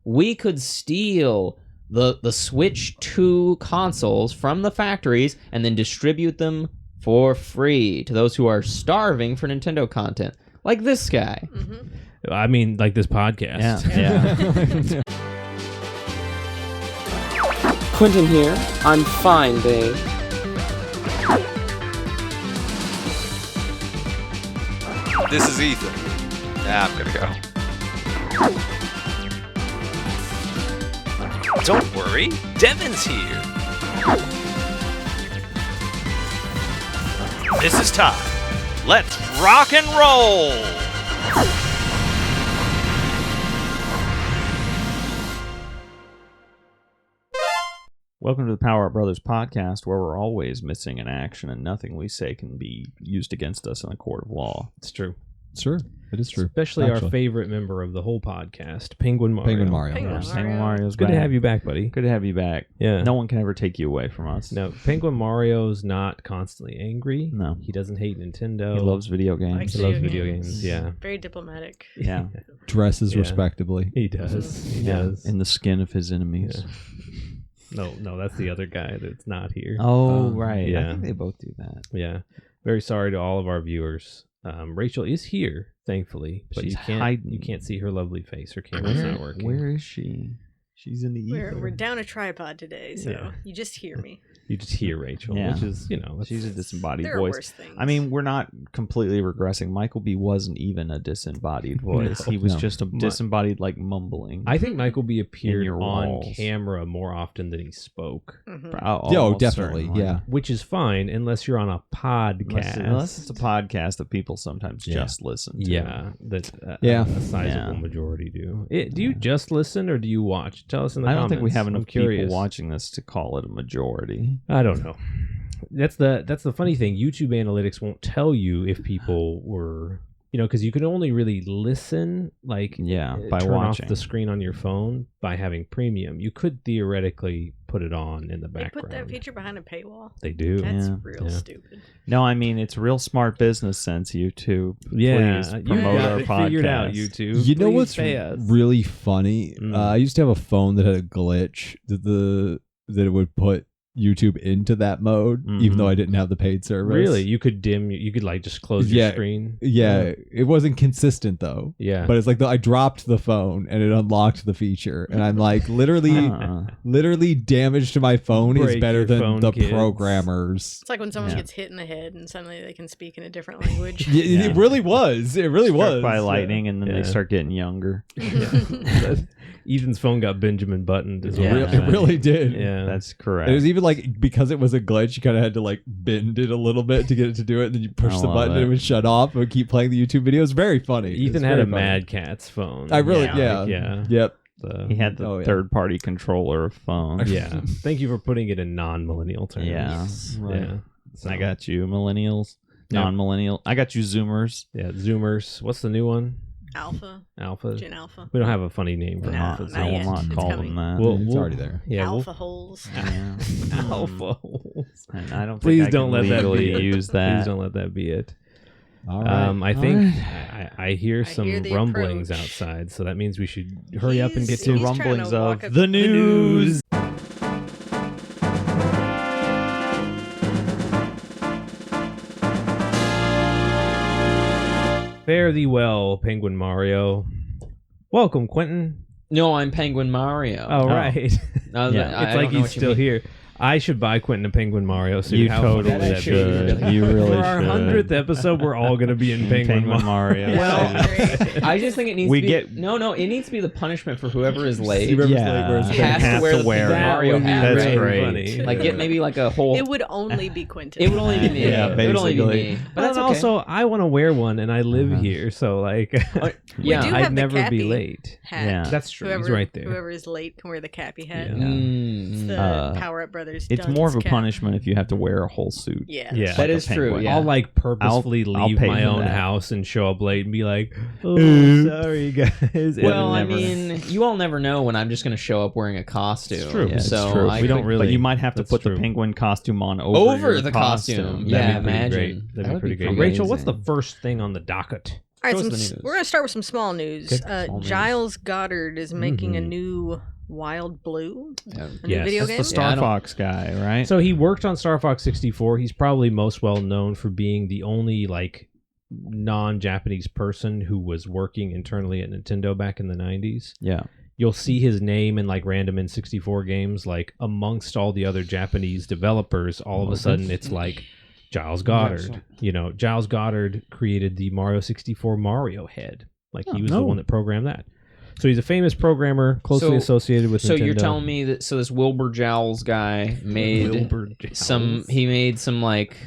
we could steal the Switch 2 consoles from the factories and then distribute them for free to those who are starving for Nintendo content, like this guy. Mm-hmm. I mean, like this podcast. Yeah. Quentin here. I'm fine, babe. This is Ethan. Nah, I'm gonna go. Don't worry, Devin's here. This is time. Let's rock and roll! Welcome to the Power Up Brothers podcast, where we're always missing in action and nothing we say can be used against us in a court of law. It's true. Sure, it is true. Especially our favorite member of the whole podcast, Penguin Mario. Penguin Mario. Penguin Mario's Good back. to have you back, buddy. Good to have you back. Yeah. No one can ever take you away from us. No, Penguin Mario's not constantly angry. No. He doesn't hate Nintendo. He loves video games. He loves video games, yeah. Very diplomatic. Yeah. Dresses respectably. He does. He does. In the skin of his enemies. Yeah. No, that's the other guy that's not here. Oh, right. Yeah. I think they both do that. Yeah. Very sorry to all of our viewers. Rachel is here, thankfully, but She's you can't hiding. You can't see her lovely face. Her camera's not working. Where is she? She's in the ether. We're down a tripod today, so Yeah. you just hear me. You just hear Rachel, Yeah. which is, She's a disembodied There are voice. worse things. I mean, we're not completely regressing. Michael B wasn't even a disembodied voice. He was just a disembodied, like, mumbling. I think Michael B appeared your on walls. camera more often than he spoke, Almost definitely. certainly. Yeah. which is fine unless you're on a podcast. Unless it's a podcast that people sometimes just listen to. Yeah, that a sizable majority do. Do you just listen or do you watch? Tell us in the I comments. don't think we have I'm enough curious. people watching this to call it a majority. I don't know. That's the funny thing. YouTube analytics won't tell you if people were, because you can only really listen, by by turn watching off the screen on your phone by having premium. You could theoretically put it on in the They background. put that feature behind a paywall. They do. That's Yeah. real stupid. No, I mean, it's real smart business sense, YouTube. Yeah, Please you promote got our it podcast. figured out, YouTube. You know Please what's pay us. really funny? Mm. I used to have a phone that had a glitch that it would put YouTube into that mode, even though I didn't have the paid service. Really? You could just close your screen? Yeah, it wasn't consistent though. Yeah. But it's like I dropped the phone and it unlocked the feature, and I'm like, literally damage to my phone Break is better your than phone, the kids. programmers. It's like when someone Yeah. gets hit in the head and suddenly they can speak in a different language. Yeah. It really was. It really Struck was. by lightning, and then Yeah. they start getting younger. Ethan's phone got Benjamin buttoned as Yeah. well. It really did. Yeah. That's correct. It was even like, because it was a glitch, you kind of had to like bend it a little bit to get it to do it. And then you push I the love button and it. it would shut off and would keep playing the YouTube videos. Very funny. Ethan It's had very a funny. Mad Catz phone. I really, Yeah. Yep. He had the third-party controller of phone. Yeah. Thank you for putting it in non-millennial terms. Yeah. Yeah. I got you, millennials, non-millennial. I got you, Zoomers. Yeah. Zoomers. What's the new one? Alpha. Gen Alpha. We don't have a funny name for No, alphas. not I will yet. not It's call coming. them that. It's already there. Yeah. Alpha holes. Yeah. Alpha holes. And I don't. Please think I don't can let that legally be it. use that. Please don't let that be it. All right. I think I hear some hear the rumblings approach. outside, so that means we should hurry up and get to He's trying rumblings to walk of up the news. Fare thee well, Penguin Mario. Welcome, Quentin. No, I'm Penguin Mario. Oh, right. No, Yeah, I it's don't like know he's what you still mean. here. I should buy Quentin a Penguin Mario suit. You How funny totally would that should. be? You really For our should. 100th episode, we're all going to be in Penguin Mario. Well, Great. I just think it needs We to be... get- No, it needs to be the punishment for whoever is late. Whoever's late Yeah. wears the Has hat. to wear the That Mario would be hat. really That's great. funny. Funny. Like, get maybe like a whole... It would only be Quentin. It would only be me. Yeah, It would only be basically. me. But that's okay. also, I want to wear one, and I live here, so like, Yeah. do have I'd the never be cappy late. hat. Yeah. That's true. Whoever, He's right there. Whoever is late can wear the cappy hat. Yeah. It's the Power Up Brothers. It's dunce more of a cap. punishment if you have to wear a whole suit. Yeah. Yeah. that's That true. is true. penguin. Yeah. I'll like purposefully I'll leave pay my for own that. house and show up late and be like, "Oh, sorry guys." Well, I And mean, you all never know when I'm just going to show up wearing a costume. It's true. Yeah, It's so true. I We don't think- really- But you might have to that's put true. the penguin costume on over the costume. That'd Yeah, be pretty imagine. great. That'd be would pretty great. crazy. Rachel, what's the first thing on the docket? All right, Show us the news. we're going to start with some small news. Okay. Small news. Giles Goddard is making a Mhm. new Wild Blue, Yeah. a new Yes. video That's game. the Star Yeah, I don't- Fox guy, right? So he worked on Star Fox 64. He's probably most well known for being the only like non-Japanese person who was working internally at Nintendo back in the 90s. yeah. You'll see his name in like random N64 games, like amongst all the other Japanese developers. All of a sudden, it's like Giles Goddard. You know, Giles Goddard created the Mario 64 Mario head. Like he was the one that programmed that. So he's a famous programmer, closely So- associated with So Nintendo. you're telling me that this Wilbur Jowls guy made Wilbur Giles. he made some like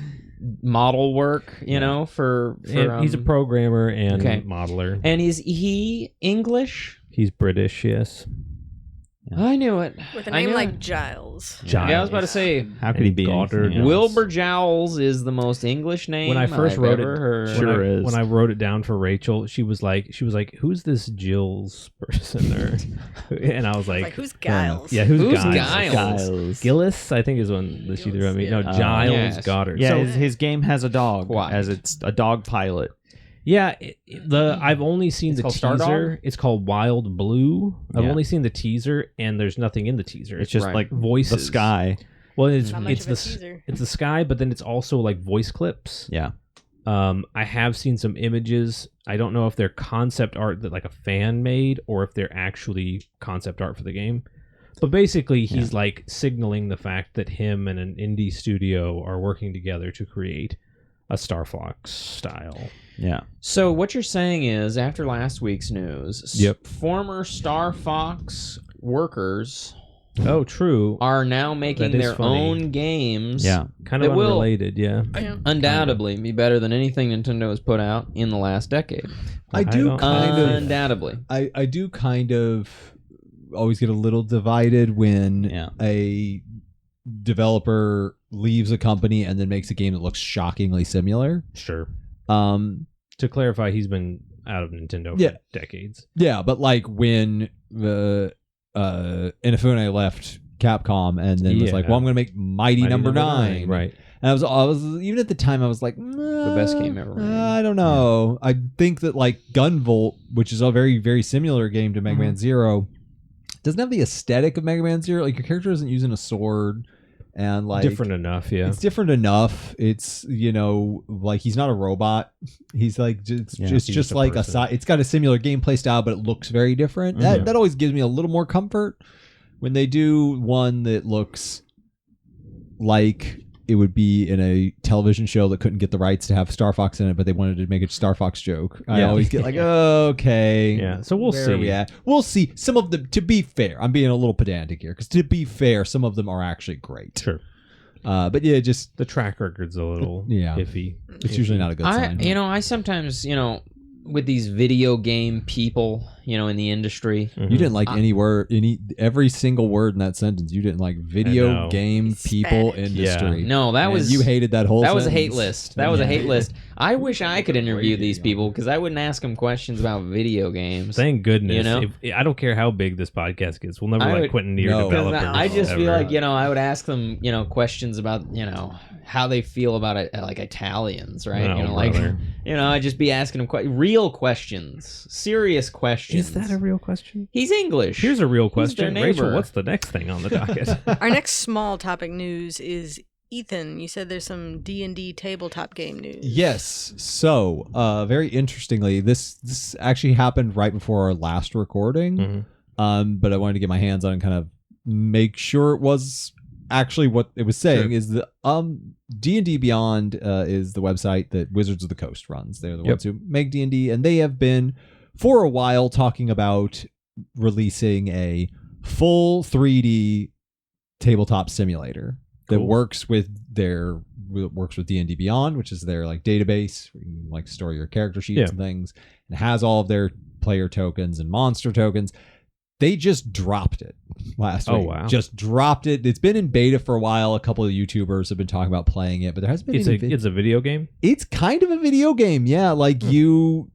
model work, you know, for And he's a programmer and okay. modeler. And is he English? He's British, yes. I knew it. With a I name knew like it. Giles. Yeah, I was about to say How could he be Goddard. anything else? Wilbur Jowls is the most English name When I first I've wrote ever it, heard. Sure is. when I wrote it down for Rachel, she was like, "Who's this Jill's person?" And I was Like, like, who's Giles? "Yeah, who's Who's Giles? Giles? Gillis, I think is one that she threw at me. No, Gillis, Giles yes. Goddard. Yeah, So, his game has a dog. Why? As it's a dog pilot. yeah. I've only seen It's the called Star teaser. Dog? It's called Wild Blue. I've Yeah. only seen the teaser, and there's nothing in the teaser. It's just Right. like voices. the sky. Well, it's Not much it's of a the teaser. it's the sky, but then it's also like voice clips. Yeah. I have seen some images. I don't know if they're concept art that like a fan made or if they're actually concept art for the game. But basically, he's like signaling the fact that him and an indie studio are working together to create a Star Fox style. Yeah. So what you're saying is, after last week's news, Yep. former Star Fox workers Oh, true. are now making That is their funny. own games. Yeah. Kind of that will- unrelated, yeah. Yeah. Undoubtedly be better than anything Nintendo has put out in the last decade. I do don't- kind of. Undoubtedly. I do kind of always get a little divided when Yeah. a developer leaves a company and then makes a game that looks shockingly similar. Sure. Um, To clarify, he's been out of Nintendo for Yeah. decades. yeah, but like when Inafune left Capcom and then was like, Yeah. "Well, I'm going to make Mighty Number Nine." Right. And I was even at the time I was like, The best game ever made. I don't know. I think that like Gunvolt, which is a very very similar game to Mega Man Zero, doesn't have the aesthetic of Mega Man Zero. Like your character isn't using a sword, and like Different enough, yeah. It's different enough. It's like he's not a robot. He's like just Yeah, just he's just just a like a person. side. It's got a similar gameplay style, but it looks very different. That that always gives me a little more comfort when they do one that looks like it would be in a television show that couldn't get the rights to have Star Fox in it, but they wanted to make a Star Fox joke. I Yeah. always get like, okay, Yeah, so we'll where see. are we at? We'll see. Some of them, to be fair, I'm being a little pedantic here because to be fair, some of them are actually great. Sure. But yeah, just The track record's a little Yeah. iffy. it's usually not a good sign. I sometimes, with these video game people, in the industry, Mhm. You didn't like every single word in that sentence. You didn't like I know. video game people Spanish. industry. No, that And was you hated that whole. that was a sentence. hate list. That was a hate list. I wish I could interview these people because I wouldn't ask them questions about video games. Thank goodness. You know? I don't care how big this podcast gets. We'll never I like would- Quentin near No. 'Cause developers. I just feel ever. like I would ask them questions about how they feel about it, like Italians, right? No, Like brother. I'd just be asking them real questions, serious questions. Is that a real question? He's English. Here's a real He's their question. Rachel, neighbor. what's the next thing on the docket? Our next small topic news is Ethan. You said there's some D&D tabletop game news. Yes. So, very interestingly, this actually happened right before our last recording. Mhm. But I wanted to get my hands on and kind of make sure it was actually what it was saying. Sure. Is the D&D Beyond is the website that Wizards of the Coast runs. They're the Yep. ones who make D&D, and they have been for a while talking about releasing a full 3D tabletop simulator that Cool. works with D&D Beyond, which is their like database where you can like store your character sheets Yeah. and things, and has all of their player tokens and monster tokens. They just dropped it last Oh, week. wow. Just dropped it. It's been in beta for a while. A couple of YouTubers have been talking about playing it, but there hasn't been It's any a video game. It's kind of a video game. Yeah, like you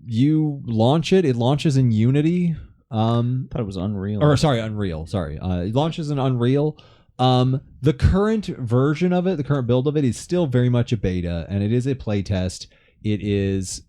launch it. It launches in Unity. Thought it was Unreal. Or sorry, Unreal. Sorry. It launches in Unreal. The current version of it, the current build of it is still very much a beta, and it is a playtest. It is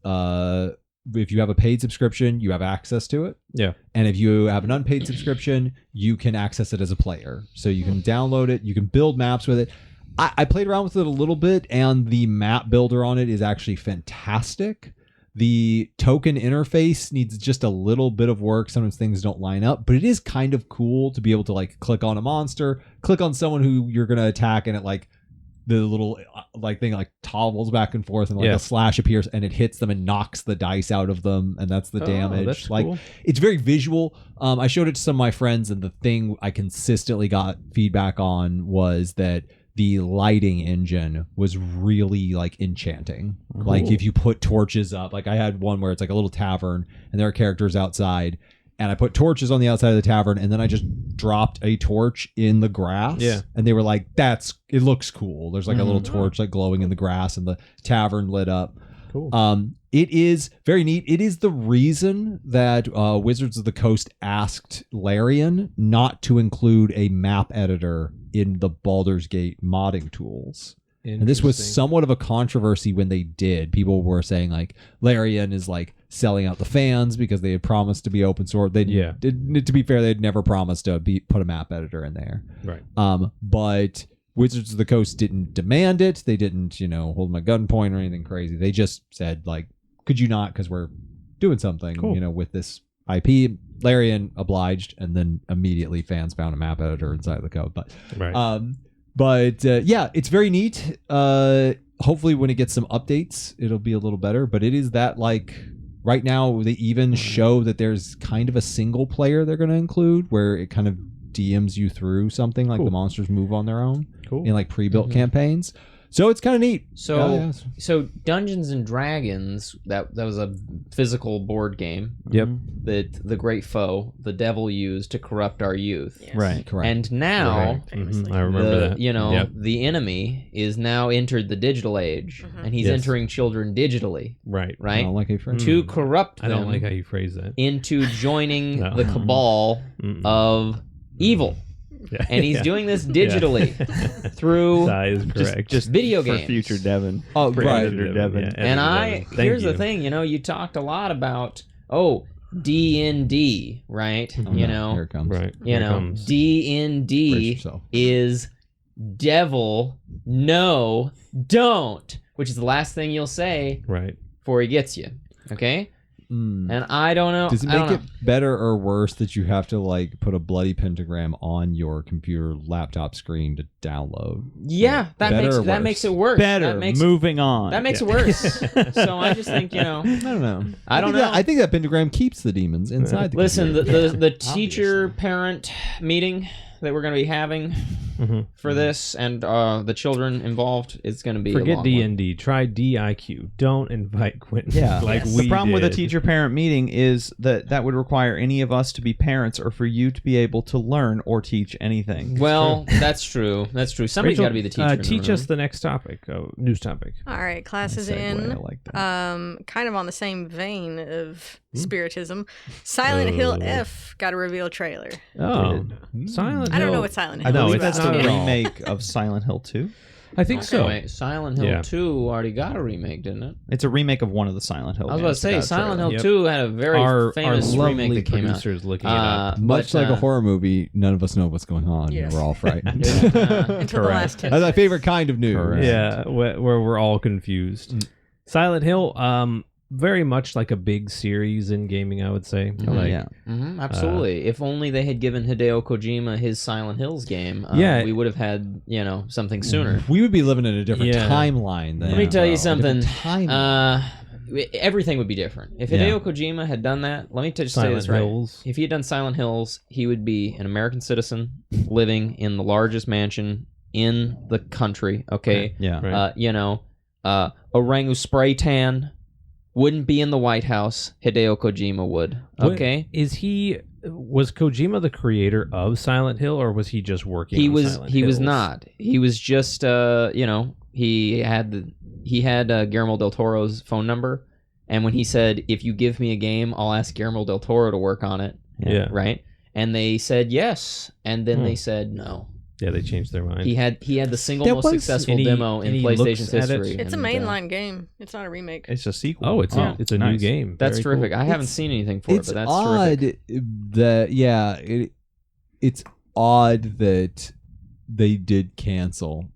if you have a paid subscription, you have access to it. Yeah. And if you have an unpaid subscription, you can access it as a player. So you can download it, you can build maps with it. I played around with it a little bit, and the map builder on it is actually fantastic. The token interface needs just a little bit of work. Sometimes things don't line up, but it is kind of cool to be able to like click on a monster, click on someone who you're going to attack, and it like the little like thing like toggles back and forth, and like a slash appears and it hits them and knocks the dice out of them, and that's the damage. That's like cool. It's very visual. I showed it to some of my friends, and the thing I consistently got feedback on was that the lighting engine was really like enchanting. Cool. Like if you put torches up, like I had one where it's like a little tavern and there are characters outside, and I put torches on the outside of the tavern, and then I just dropped a torch in the grass. Yeah. And they were like, it looks cool. There's like a little torch like glowing in the grass, and the tavern lit up. Cool. It is very neat. It is the reason that Wizards of the Coast asked Larian not to include a map editor in the Baldur's Gate modding tools. And this was somewhat of a controversy when they did. People were saying like Larian is like selling out the fans because they had promised to be open source. To be fair, they'd never promised to put a map editor in there. Right. But Wizards of the Coast didn't demand it. They didn't, hold them at gunpoint or anything crazy. They just said like, could you not? Because we're doing something, with this IP. Larian obliged, and then immediately fans found a map editor inside the code. But yeah, it's very neat. Hopefully when it gets some updates, it'll be a little better. But it is that like right now they even show that there's kind of a single player they're going to include where it kind of DMs you through something like the monsters move on their own in like pre-built campaigns. So it's kind of neat. So Dungeons and Dragons, that was a physical board game. Yep. That the great foe, the devil, used to corrupt our youth. Yes. Right. Correct. And now, I remember that. The enemy is now entered the digital age, and he's entering children digitally. Right. Right. I don't like how you phrase it. To corrupt them. I don't like how you phrase that. Into joining the cabal of evil. Yeah. And he's doing this digitally through That is correct. just video For games. future Devin. Oh, right. Editor Devin. Yeah, And Editor Devin. here's the Thank you. thing, you talked a lot about D&D, right? Here it comes. Right. You Here know, comes. Brace D&D yourself. is devil, no, don't, which is the last thing you'll say Right. before he gets you. Okay? Mm. And I don't know. Does it I don't make it know. better or worse that you have to like put a bloody pentagram on your computer laptop screen to download? Yeah, that Better or makes worse? it worse. Better. That makes, Moving on. that makes it worse. So I just think, I don't know. I don't know. I think that pentagram keeps the demons inside the Listen, computer. the teacher parent meeting that we're going to be having for this, and the children involved, it's going to be a Forget long D&D. Try DIQ. Don't invite Quentin. Yeah. Like Yes. we The problem with a did. teacher-parent meeting is that would require any of us to be parents or for you to be able to learn or teach anything. Well, that's true. That's true. Somebody's Rachel, got to be the teacher. in the teach room. us the next topic. News topic. All right, class is Segue, in. I like that. Kind of on the same vein of spiritism. Silent Hill F got a reveal trailer. Oh, Silent Hill. I don't know what Silent Hill I is. believe that's not the at all. remake of Silent Hill 2. I think Okay, so. wait, Silent Hill Yeah. 2 already got a remake, didn't it? It's a remake of one of the Silent Hill I was about to games that say, got a Silent trailer. Hill 2 had a very famous lovely remake that came out. producers looking it up. Much but, like a horror movie, none of us know what's going on. Yes. We're all frightened. Until the last 10 That's my favorite kind of news. Correct. Yeah, where we're all confused. Silent Hill, very much like a big series in gaming, I would say. Mhm. Like, Yeah. Absolutely. If only they had given Hideo Kojima his Silent Hills game, Yeah. we would have had, something sooner. We would be living in a different Yeah. timeline then. Let me tell you bro. something. Different timeline. Everything would be different. If Yeah. Hideo Kojima had done that, let me just say Silent this right. Hills. If he had done Silent Hills, he would be an American citizen living in the largest mansion in the country, okay? Yeah. Right. Orangu Spray Tan wouldn't be in the White House. Hideo Kojima would, okay? Was Kojima the creator of Silent Hill, or was he just working He on was Silent he was Hills? not. He was just he had Guillermo del Toro's phone number, and when he said, if you give me a game, I'll ask Guillermo del Toro to work on it, Yeah. right? And they said yes, and then they said no. Yeah, they changed their mind. He had the single There most was- successful and he- demo in and he PlayStation's looks at it- history. It's a and, mainline game. It's not a remake. It's a sequel. Oh, it's a new nice. game. That's Very terrific. cool. I haven't seen anything for it, It's but that's odd terrific. that it's odd that they did cancel.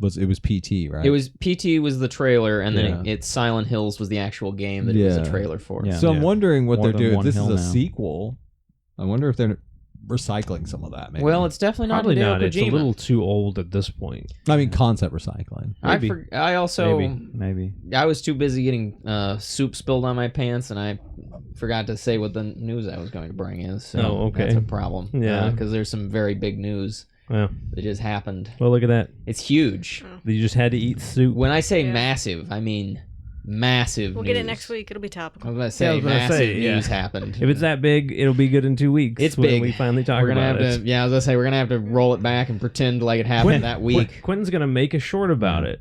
It was PT, right? It was PT was the trailer, and then Yeah. it's Silent Hills was the actual game that it was a Yeah. trailer for. Yeah. So I'm wondering what More they're than doing. one This is hill a now. sequel. I wonder if they're recycling some of that. Maybe. Well, it's definitely not Probably Hideo not. It's a Kojima. little too old at this point. I mean, concept recycling. Maybe. I also Maybe. I was too busy getting soup spilled on my pants, and I forgot to say what the news I was going to bring is. So Oh, okay. that's a problem. Yeah. because there's some very big news Well, that just happened. well, look at that. It's huge. You just had to eat soup. When I say Yeah. massive, I mean massive. We'll get it news. next week. It'll be I topical. was gonna say I was gonna massive say, yeah. news happened. If it's that big, it'll be good in 2 weeks. It's when big. we finally talk we're gonna about have it. to. Yeah, I was gonna say we're gonna have to roll it back and pretend like it happened that week. Quentin's gonna make a short about it,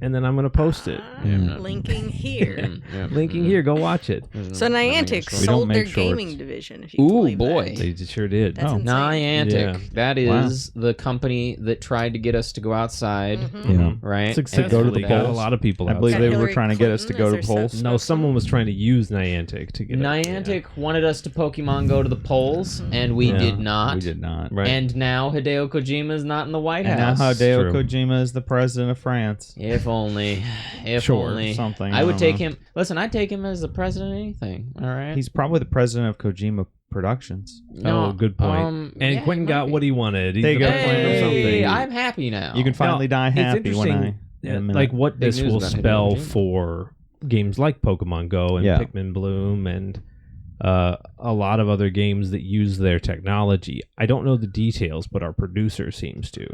and then I'm gonna post it. Linking here. Linking here, go watch it. So Niantic We don't sold their make shorts. gaming division. If you can Ooh believe boy. that. They sure did. That's insane. Niantic. Yeah. That is the company that tried to get us to go outside, Yeah. right? Successfully go to the got a polls. lot of people I out. believe Got they were Hillary trying to get us to Clinton go as to their polls. spokesperson. No, someone was trying to use Niantic to get Niantic wanted us to Pokemon go to the polls, and we Yeah, did not. We did not. Right. And now Hideo Kojima is not in the White And now House. Hideo True. Kojima is the president of France. If only. If Sure, only. something, I I would don't take know. him. Listen, I'd take him as the president of anything. All right. He's probably the president of Kojima Productions. Oh, good point. And yeah, Quentin he got might what be. he wanted. He's There you the go, president of Hey, something. I'm happy now. You can finally die happy when interesting, I. in a minute. like what Big this news will about Hideo spell Kojima. for games like Pokemon Go and Yeah. Pikmin Bloom and a lot of other games that use their technology. I don't know the details, but our producer seems to.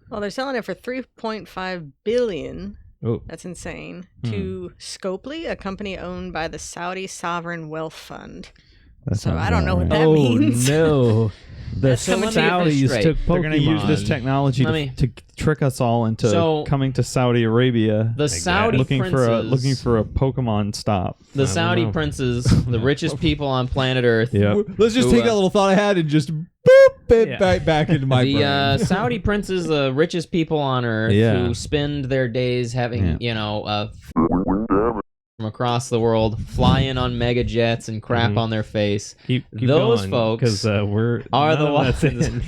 Well, they're selling it for $3.5 billion. Oh, That's insane. To Scopely, a company owned by the Saudi Sovereign Wealth Fund. That So sounds I don't know about what right. that oh means. no! The That's coming to you Saudis straight. took Pokemon. They're going to use this technology Let me- to trick us all into So- coming to Saudi Arabia, the Saudi looking princes, for a Pokemon stop. the I don't Saudi know. princes, the richest people on planet Earth. Yeah. Let's just Who, take that little thought I had and just boop it Yeah. back into my brain. The Saudi princes, the richest people on Earth, Yeah. who spend their days having, from across the world, fly in on mega jets and crap Mhm. on their face. Keep Those going, folks because we're are the none of that's ones- in.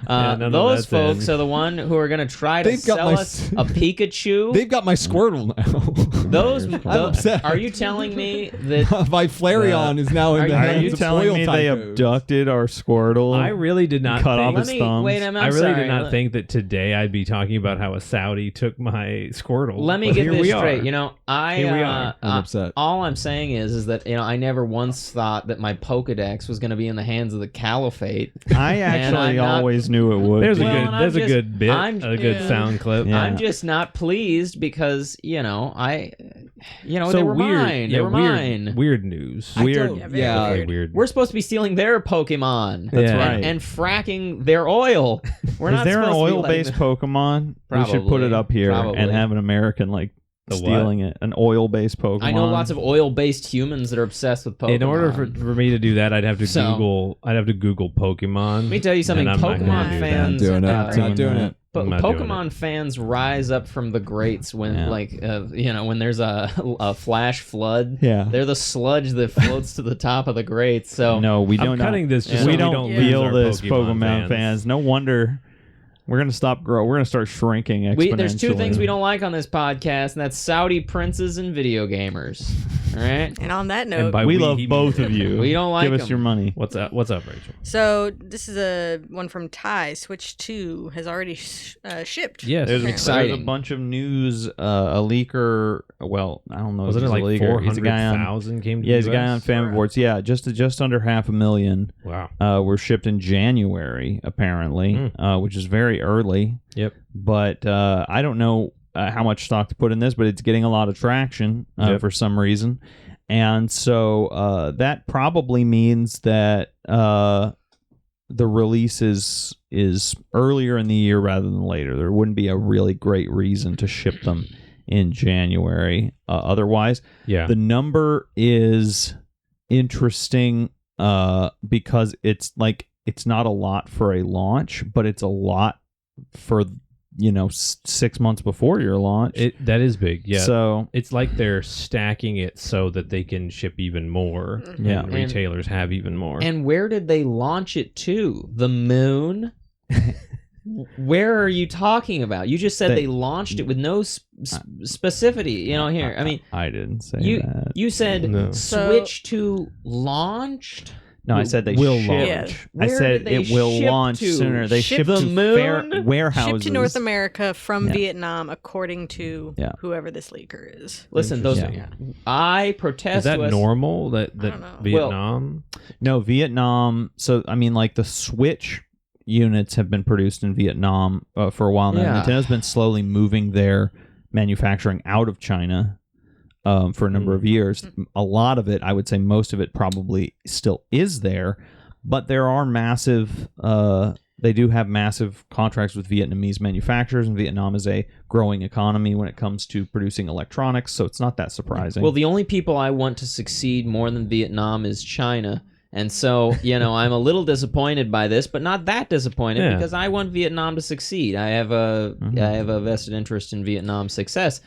Yeah, none of Those that's folks in. are the one who are going to try to They've got sell my us s- a Pikachu. They've got my Squirtle now. Those, I'm those upset. are you telling me that my Flareon is now in Are the you- hands Are you of telling soil me they typos. abducted our Squirtle? I really did not Cut think, off let his me thumbs? wait a minute. I I'm really sorry. did not think that today I'd be talking about how a Saudi took my Squirtle. Let me but get here this we straight. Are. You know, Here we are. I'm upset. All I'm saying is that I never once thought that my Pokedex was going to be in the hands of the Caliphate. I actually I'm not- always knew it would. There's be. Well, a and good. I'm There's a just- good bit. I'm- a good Yeah. sound clip. Yeah. I'm just not pleased because they So were weird. mine. Yeah, They were weird. mine. Weird news. I Weird. don't- Yeah, very yeah. weird. Weird. We're supposed to be stealing their Pokemon. That's Yeah. right. And fracking their oil. We're Is not there an supposed to be letting oil-based them- Pokemon? We should put it Probably. up here Probably. and have an American The what? stealing it. An oil-based Pokemon. I know lots of oil-based humans that are obsessed with Pokemon. In order for me to do that, I'd have to So- Google. I'd have to Google Pokemon. Let me tell you something. And I'm not gonna Pokemon do that. fans, doing it. Not Not doing it. But I'm not doing Pokemon fans rise up from the grates when, Yeah. when there's a flash flood. Yeah. They're the sludge that floats to the top of the grates. So No, we I'm don't. cutting this just we so don't, we don't lose feel our this, Pokemon fans. No wonder we're gonna stop growing. We're gonna start shrinking exponentially. there's two things we don't like on this podcast, and that's Saudi princes and video gamers. All right, And on that And note, by We we, love he both means- of you. We don't like Give us them. your money. What's up? What's up, Rachel? so this is a one from Ty. Switch 2 has already shipped. Yes. There's Exciting. a bunch of news. A leaker. Well, I don't know. Wasn't if it he's like a leaker. He's a guy on. 400,000 came to Yeah, the he's a guy on US? Family Boards. Yeah, just under 500,000. Wow. Were shipped in January apparently, which is very early. Yep. But I don't know how much stock to put in this, but it's getting a lot of traction for some reason. And so that probably means that the release is earlier in the year rather than later. There wouldn't be a really great reason to ship them in January otherwise. Yeah. The number is interesting because it's not a lot for a launch, but it's a lot for 6 months before your launch. That is big. Yeah. So it's like they're stacking it so that they can ship even more. Yeah. And retailers have even more. And where did they launch it to? The moon? Where are you talking about? You just said they launched it with no specificity. Here. I mean, I didn't say that. You said No. Switch 2 launched. No, I said they will ship. launch. Yeah. I Where said did they it will ship launch to? sooner. They Ship ship the to moon? warehouses. Shipped to North America from Yeah. Vietnam, according to Yeah. whoever this leaker is. Listen, those. Interesting. I protest. Is that to us- normal? That don't know. Vietnam? No, Vietnam. So I mean, like the Switch units have been produced in Vietnam for a while now. Yeah. Nintendo's been slowly moving their manufacturing out of China for a number of years. A lot of it, I would say, most of it probably still is there, but there are massive. They do have massive contracts with Vietnamese manufacturers, and Vietnam is a growing economy when it comes to producing electronics, so it's not that surprising. Well, the only people I want to succeed more than Vietnam is China. And so, I'm a little disappointed by this, but not that disappointed Yeah. because I want Vietnam to succeed. I have a vested interest in Vietnam's success.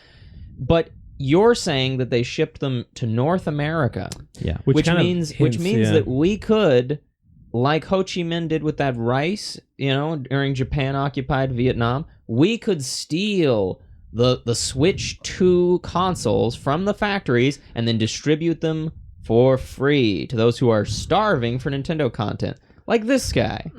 But you're saying that they shipped them to North America, yeah. which kind of means hints, yeah. that we could, like Ho Chi Minh did with that rice, during Japan occupied Vietnam, we could steal the Switch 2 consoles from the factories and then distribute them for free to those who are starving for Nintendo content, like this guy.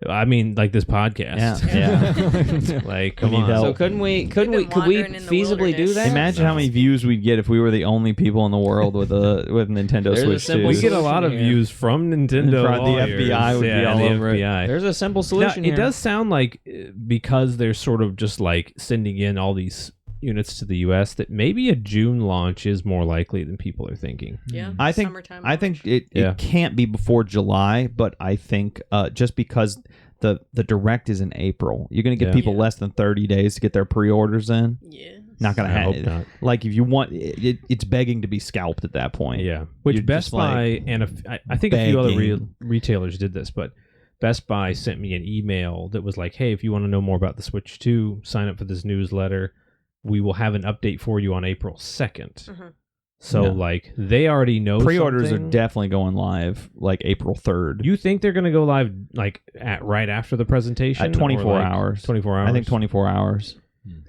I mean, like this podcast. Yeah. Like, come need on. help. So could we been wandering in the feasibly do wilderness. that? Imagine how many views we'd get if we were the only people in the world with Nintendo There's a Switch simple 2. We get a lot of solution here. views from Nintendo. The lawyers. FBI would be Yeah, all the over it. FBI. There's a simple Now, solution here. it does sound like because they're sort of just like sending in all these units to the U.S. that maybe a June launch is more likely than people are thinking. Yeah. I think Summertime I think launch. Yeah. it can't be before July, but I think just because the direct is in April, you're going to give Yeah. people Yeah. less than 30 days to get their pre-orders in. Yeah. Not going to I hope happen. not. Like if you want, it's begging to be scalped at that point. Yeah, which You're Best just like Buy and I think a few other begging. retailers did this, but Best Buy sent me an email that was like, "Hey, if you want to know more about the Switch 2, sign up for this newsletter. We will have an update for you on April 2nd." So Yeah. like they already know. Pre-orders something. are definitely going live like April 3rd. You think they're going to go live like right after the presentation? At 24 or, like, hours. 24 hours. I think 24 hours.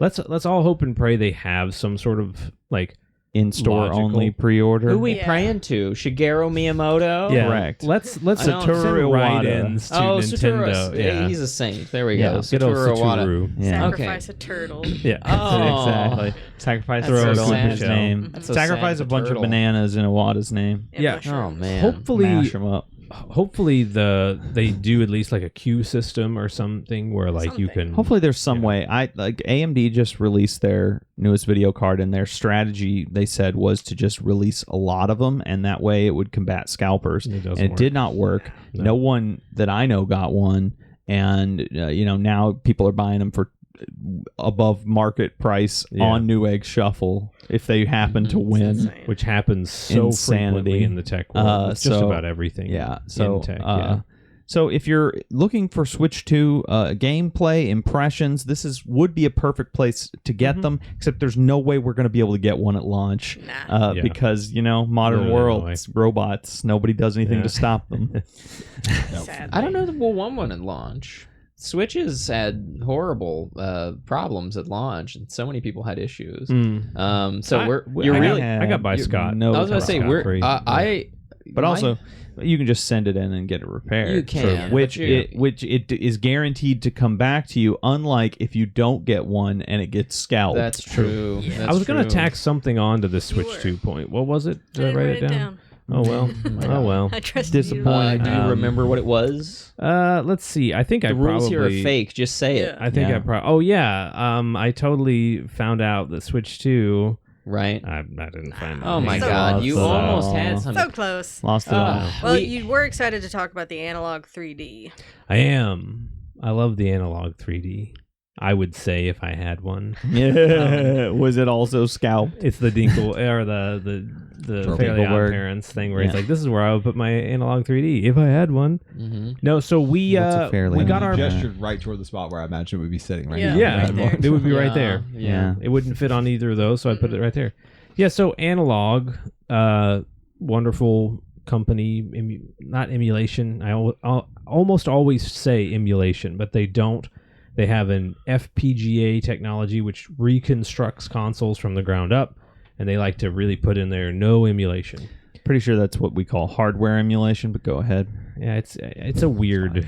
Let's all hope and pray they have some sort of like In-store Logical. only pre-order. Who we Yeah. praying to? Shigeru Miyamoto? yeah. Correct. Let's I don't- send Satoru Iwata. write-ins to Oh, Nintendo. Satoru. Yeah, He's a saint. There we Yeah. go. Good old Satoru Iwata. Satoru. Yeah. Sacrifice a turtle. Yeah. Oh. Exactly. Sacrifice That's a so turtle in his sad. name. That's so Sacrifice sad, a the bunch turtle. of bananas in Iwata's name. And Yeah. Oh mushrooms. man. Hopefully, Mash them up. hopefully they do at least like a queue system or something where like you Something. can. Hopefully there's some Yeah. way. AMD just released their newest video card, and their strategy, they said, was to just release a lot of them, and that way it would combat scalpers. It doesn't And it work. did not work. No. No one that I know got one, and now people are buying them for above market price Yeah. on Newegg Shuffle if they happen to win. insane. which happens so Insanity. frequently in the tech world. With just so- about everything. Yeah. So in tech, yeah. So if you're looking for Switch 2 gameplay impressions, this would be a perfect place to get them. Except there's no way we're going to be able to get one at launch Nah. Yeah. because modern No, no world, way. it's robots. Nobody does anything Yeah. to stop them. Sadly. I don't know that we'll want one at launch. Switches had horrible problems at launch, and so many people had issues. Mm. So I- you're I really. got- I got by you're Scott. no I was going to say we're. Scot-free. but also you can just send it in and get it repaired. You can, which but you- it is guaranteed to come back to you. Unlike if you don't get one and it gets scalped. That's true. Yeah. That's I was going to true. tack something onto the Switch were. 2 point. What was it? I Did I didn't write it down? Oh well. Oh well. I trust Disappointing. Do you remember what it was? Let's see. I think The I rules probably here are fake. Just say it. Yeah. I think Yeah. I probably. Oh yeah. I totally found out that Switch 2. Right. I didn't find. Oh my So God! close. You So- almost had something. So close. Lost it all. Well, you were excited to talk about the analog 3D. I am. I love the analog 3D. I would say if I had one. Yeah. Was it also scalped? It's the Dinkle or the Fairly Odd Dinkelberg. Parents thing where Yeah. it's like, this is where I would put my analog 3D if I had one. Mm-hmm. No, so we What's a Fairly we Odd got You our Parent? gestured right toward the spot where I imagine it would be sitting right Yeah. now. yeah, right there. it would be right there. Yeah. It wouldn't fit on either of those, so I put it right there. Yeah, so Analog, wonderful company, not emulation. I almost always say emulation, but they don't. They have an FPGA technology which reconstructs consoles from the ground up, and they like to really put in there no emulation. Pretty sure that's what we call hardware emulation, but go ahead. Yeah, it's a weird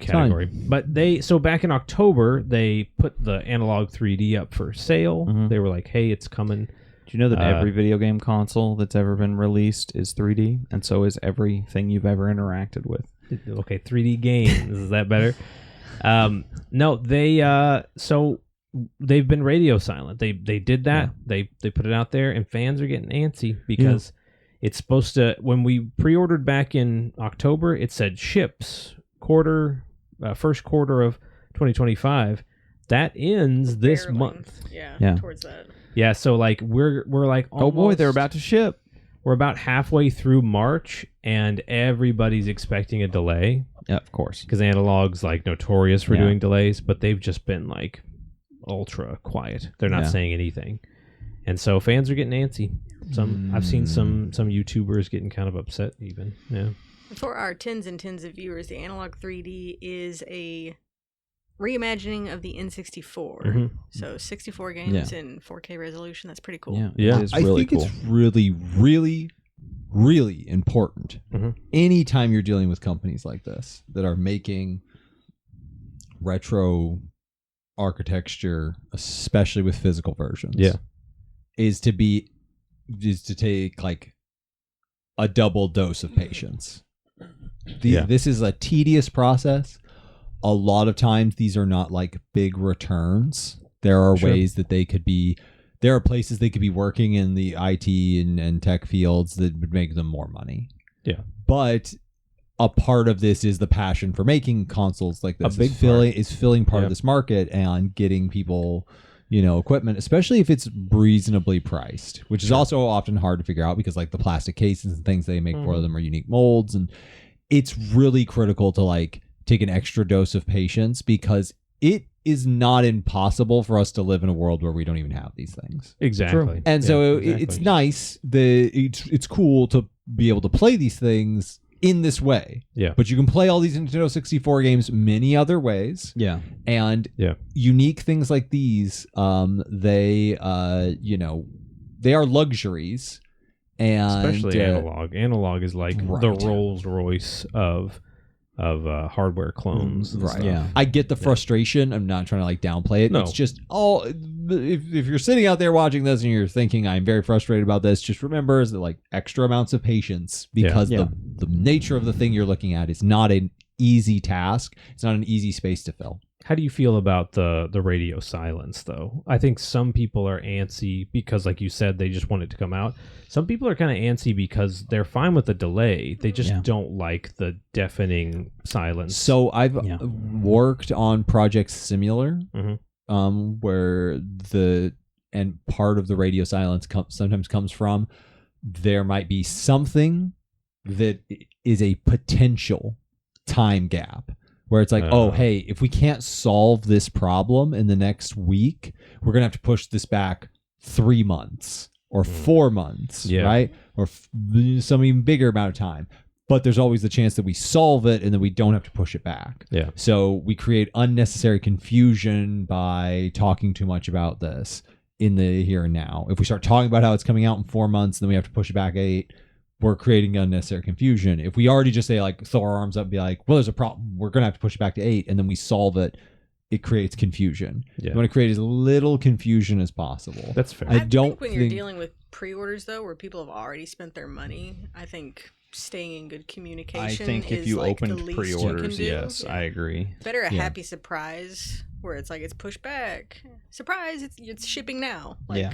category. But back in October they put the Analog 3D up for sale. Mhm. They were like, "Hey, it's coming." Do you know that every video game console that's ever been released is 3D, and so is everything you've ever interacted with? Okay, 3D games. Is that better? No, they've been radio silent. They did that. They put it out there, and fans are getting antsy because it's supposed to. When we pre-ordered back in October, it said ships first quarter of 2025. That ends this Barely. month. Yeah. Towards that. Yeah, so like we're like Oh boy, they're almost- about to ship. We're about halfway through March, and everybody's expecting a delay Yeah, of course. because Analog's like notorious for Yeah. doing delays, but they've just been like ultra quiet. They're not Yeah. saying anything, and so fans are getting antsy. I've seen some YouTubers getting kind of upset even. Yeah. For our tens and tens of viewers, the Analog 3D is a reimagining of the N64. Mhm. So 64 games in 4K resolution. That's pretty cool. Yeah, Yeah. it is I really think cool. it's really, really, really important. Mhm. Anytime you're dealing with companies like this that are making retro architecture, especially with physical versions, is to take like a double dose of patience. This is a tedious process. A lot of times these are not like big returns. There are ways that they could be, there are places they could be working in the IT and tech fields that would make them more money. Yeah. But a part of this is the passion for making consoles like this. A big filling part Yeah. of this market and getting people, equipment, especially if it's reasonably priced, which is also often hard to figure out because like the plastic cases and things they make for them are unique molds. And it's really critical to like take an extra dose of patience because it is not impossible for us to live in a world where we don't even have these things. Exactly. And Yeah, so exactly. it's nice that it's cool to be able to play these things in this way. Yeah. But you can play all these Nintendo 64 games many other ways. Yeah. And Yeah. unique things like these, they are luxuries. And Especially Analog. Analog is like the Right. Rolls Royce of hardware clones. and Right. stuff. Yeah. I get the frustration. I'm not trying to like downplay it. No. It's just if you're sitting out there watching this and you're thinking I'm very frustrated about this, just remember is that like extra amounts of patience because Yeah. the nature of the thing you're looking at is not an easy task. It's not an easy space to fill. How do you feel about the radio silence, though? I think some people are antsy because, like you said, they just want it to come out. Some people are kind of antsy because they're fine with the delay. They just don't like the deafening silence. So I've worked on projects similar, Mhm. where part of the radio silence sometimes comes from there might be something that is a potential time gap where it's like, oh, hey, if we can't solve this problem in the next week, we're gonna have to push this back 3 months or 4 months, right? Or some even bigger amount of time. But there's always the chance that we solve it and then we don't have to push it back. Yeah. So we create unnecessary confusion by talking too much about this in the here and now. If we start talking about how it's coming out in 4 months, then we have to push it back 8. We're creating unnecessary confusion. If we already just say like throw our arms up and be like, well, there's a problem, we're gonna have to push it back to 8, and then we solve it, it creates confusion. Yeah. You want to create as little confusion as possible. That's fair. I don't think when you're dealing with pre-orders though, where people have already spent their money, I think staying in good communication. I think if is you like the opened least you can pre-orders, do. yes, Yeah. I agree. Better a Yeah. happy surprise where it's like it's pushed back. Surprise! It's shipping now. Like Yeah.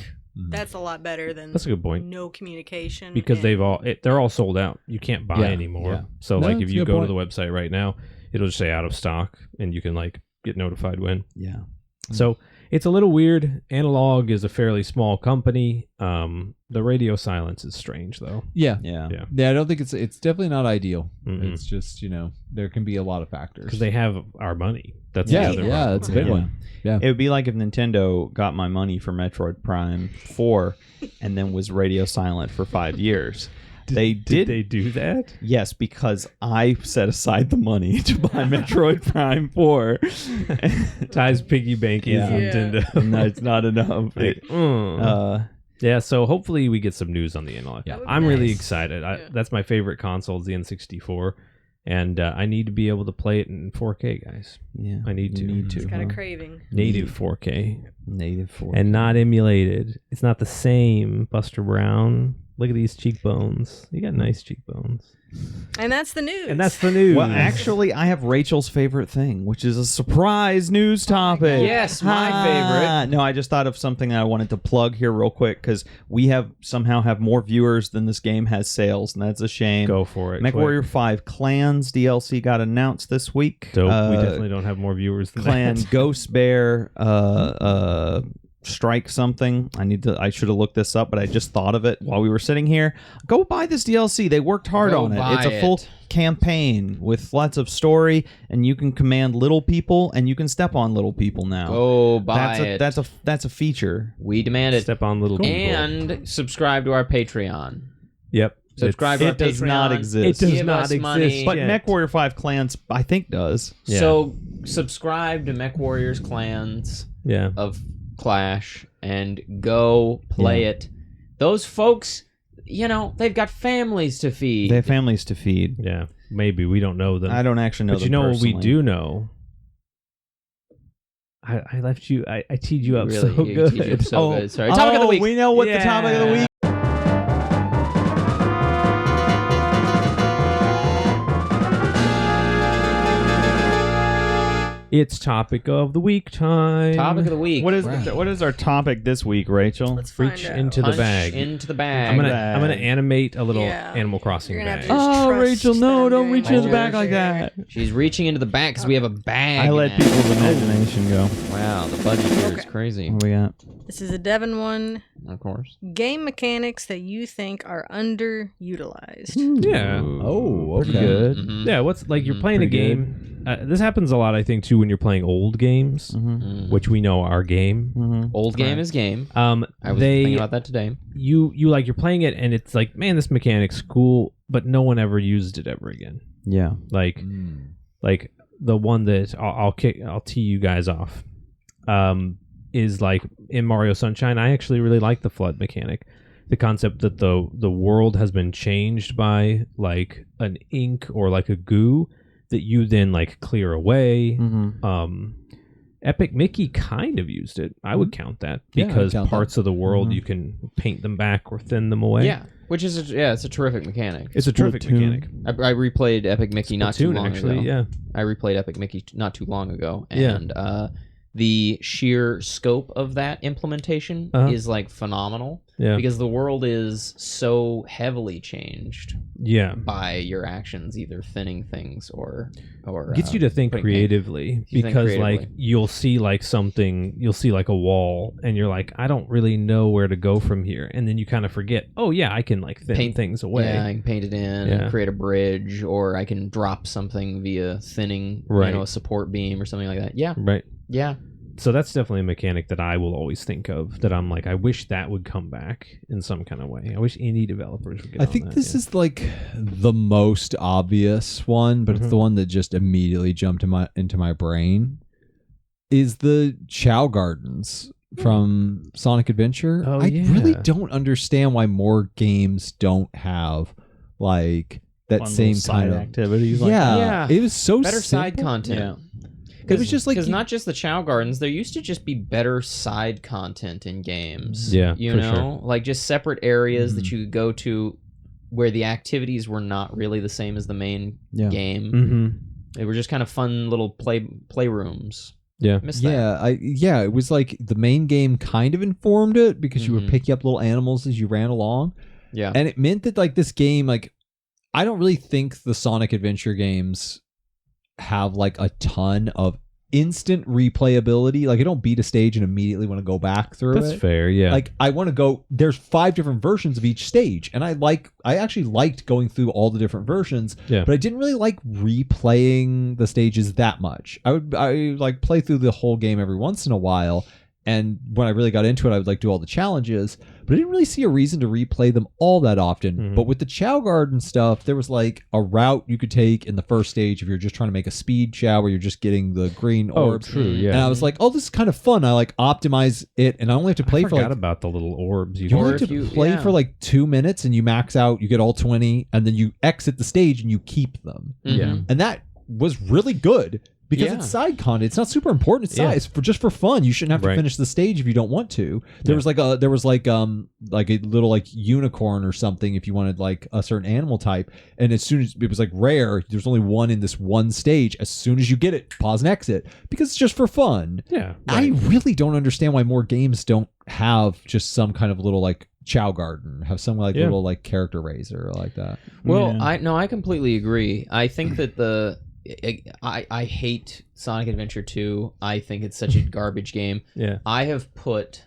that's a lot better than That's a good point. no communication Because and- they're all sold out. You can't buy Yeah, anymore. yeah. So No, like that's if a you good go point. to the website right now, it'll just say out of stock, and you can like get notified when. Yeah. So it's a little weird. Analog is a fairly small company. The radio silence is strange, though. Yeah. Yeah. Yeah, I don't think it's definitely not ideal. Mm-mm. It's just, there can be a lot of factors. Because they have our money. That's yeah, the other yeah, one. that's a big one. Yeah. It would be like if Nintendo got my money for Metroid Prime 4 and then was radio silent for 5 years. Did they do that? Yes, because I set aside the money to buy Metroid Prime 4. Ty's piggy bank is Yeah. Nintendo. No, it's not enough. Yeah, so hopefully we get some news on the Analog. That would be I'm really nice. excited. Yeah. That's my favorite console, is the N64. And I need to be able to play it in 4K, guys. Yeah, I need to. you need It's to. got a huh? craving. Native 4K. Native 4. And not emulated. It's not the same, Buster Brown. Look at these cheekbones. You got nice cheekbones. And that's the news. And that's the news. Well, actually, I have Rachel's favorite thing, which is a surprise news topic. Yes, my favorite. No, I just thought of something I wanted to plug here real quick because we somehow have more viewers than this game has sales, and that's a shame. Go for it. MechWarrior 5 Clans DLC got announced this week. So we definitely don't have more viewers than Clan that. Ghost Bear Strike something. I should have looked this up, but I just thought of it while we were sitting here. Go buy this DLC. They worked hard Go on it. buy It's a full it. campaign with lots of story, and you can command little people, and you can step on little people now. Go buy it. That's a feature. We demand it. Step on little people. And subscribe to our Patreon. Yep. Subscribe to our It does Patreon. not exist. It does Give not us exist. money. But yet. MechWarrior 5 Clans, I think, does. Yeah. So subscribe to Mech Warriors Clans Yeah. of Clash and go play it. Those folks, they've got families to feed. They have families to feed. Yeah. Maybe. We don't know them. I don't actually know But them you know what we personally. do know? I left you. I teed you up Really, so you good. teed you up so good. Sorry. Topic of the week. We know what the topic of the week. It's topic of the week time. Topic of the week. What is our topic this week, Rachel? Let's find Reach out. into the Punch bag. into the bag. I'm gonna bag. animate a little Yeah. Animal Crossing You're gonna have bag. to just trust Rachel, that no, I'm don't doing reach my into the job bag like here. that. She's reaching into the bag because we have a bag. I let now. people's imagination go. Wow, the budget here is Okay. crazy. What do we got? This is a Devon one. Of course. Game mechanics that you think are underutilized. Yeah. Oh, Pretty okay. good. Mhm. Yeah. What's like you're Mhm. playing a Pretty game. This happens a lot, I think, too, when you're playing old games, Mm. which we know are game. Mm-hmm. Old game is game. I was They thinking about that today. you like you're playing it and it's like, man, this mechanic's cool, but no one ever used it ever again. Yeah. Like the one that I'll tee you guys off. Is like in Mario Sunshine. I actually really like the flood mechanic. The concept that the world has been changed by like an ink or like a goo that you then like clear away. Mm-hmm. Epic Mickey kind of used it. I would count that Yeah, I'd because count parts of the world Mhm. you can paint them back or thin them away. Yeah, which is it's a terrific mechanic. It's a terrific Splatoon. mechanic. I replayed Epic Mickey not too Splatoon, long actually, ago. yeah. I replayed Epic Mickey not too long ago, Yeah. and the sheer scope of that implementation Uh-huh. is like phenomenal Yeah. because the world is so heavily changed Yeah. by your actions, either thinning things or Gets you to think putting paint. creatively You think because like creatively. you'll see like a wall and you're like, I don't really know where to go from here, and then you kind of forget, oh yeah, I can like thin Paint things away. Yeah, I can paint it in, Yeah. and create a bridge, or I can drop something via thinning, Right. a support beam or something like that. Yeah, Right. yeah. So that's definitely a mechanic that I will always think of, that I'm like, I wish that would come back in some kind of way. I wish indie developers would get I on think that, this yeah. is like the most obvious one, but it's Mhm. the one that just immediately jumped into my brain. Is the Chow Gardens from Sonic Adventure? Oh, I really yeah. don't understand why more games don't have like that same kind of activities. yeah, it was so Better side simple. content. It was just like because you- not just the Chow Gardens, there used to just be better side content in games. Yeah, you for know, sure. like just separate areas that Mhm. you could go to where the activities were not really the same as the main Yeah. game. Mhm. They were just kind of fun little playrooms. Yeah. Missed that. it was like the main game kind of informed it because you were Mhm. picking up little animals as you ran along. Yeah. And it meant that like this game, like I don't really think the Sonic Adventure games have like a ton of instant replayability. Like I don't beat a stage and immediately want to go back through That's it. fair, yeah. Like I want to go. There's 5 different versions of each stage, and I actually liked going through all the different versions. Yeah. But I didn't really like replaying the stages that much. I like play through the whole game every once in a while. And when I really got into it, I would like do all the challenges, but I didn't really see a reason to replay them all that often. Mhm. But with the Chow Garden stuff, there was like a route you could take in the first stage if you're just trying to make a speed chow where you're just getting the green orbs. True, yeah. And I was like, oh, this is kind of fun. I like optimize it, and I only have to play I for forgot like about the little orbs. you only Or have if to you- play yeah. for like 2 minutes, and you max out. You get all 20, and then you exit the stage and you keep them. Yeah. Mhm. And that was really good. Because Yeah. it's side content, it's not super important. It's Yeah. side. It's just for fun. You shouldn't have to Right. finish the stage if you don't want to. There Yeah. was like a little like unicorn or something if you wanted like a certain animal type. And as soon as it was like rare, there's only one in this one stage. As soon as you get it, pause and exit because it's just for fun. Yeah. I really don't understand why more games don't have just some kind of little like Chow Garden, have some like Yeah. little like character raiser like that. Well, Yeah. I completely agree. I think that I hate Sonic Adventure 2. I think it's such a garbage game. Yeah. I have put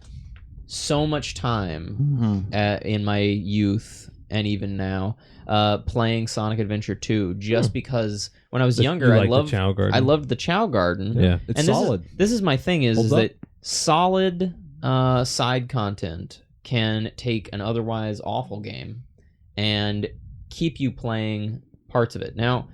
so much time Mhm. in my youth and even now playing Sonic Adventure 2 just because when I was younger You I like the loved Chow Garden. I loved the Chow Garden. Yeah. It's And solid. This is my thing is Holds up. that solid side content can take an otherwise awful game and keep you playing parts of it. Now,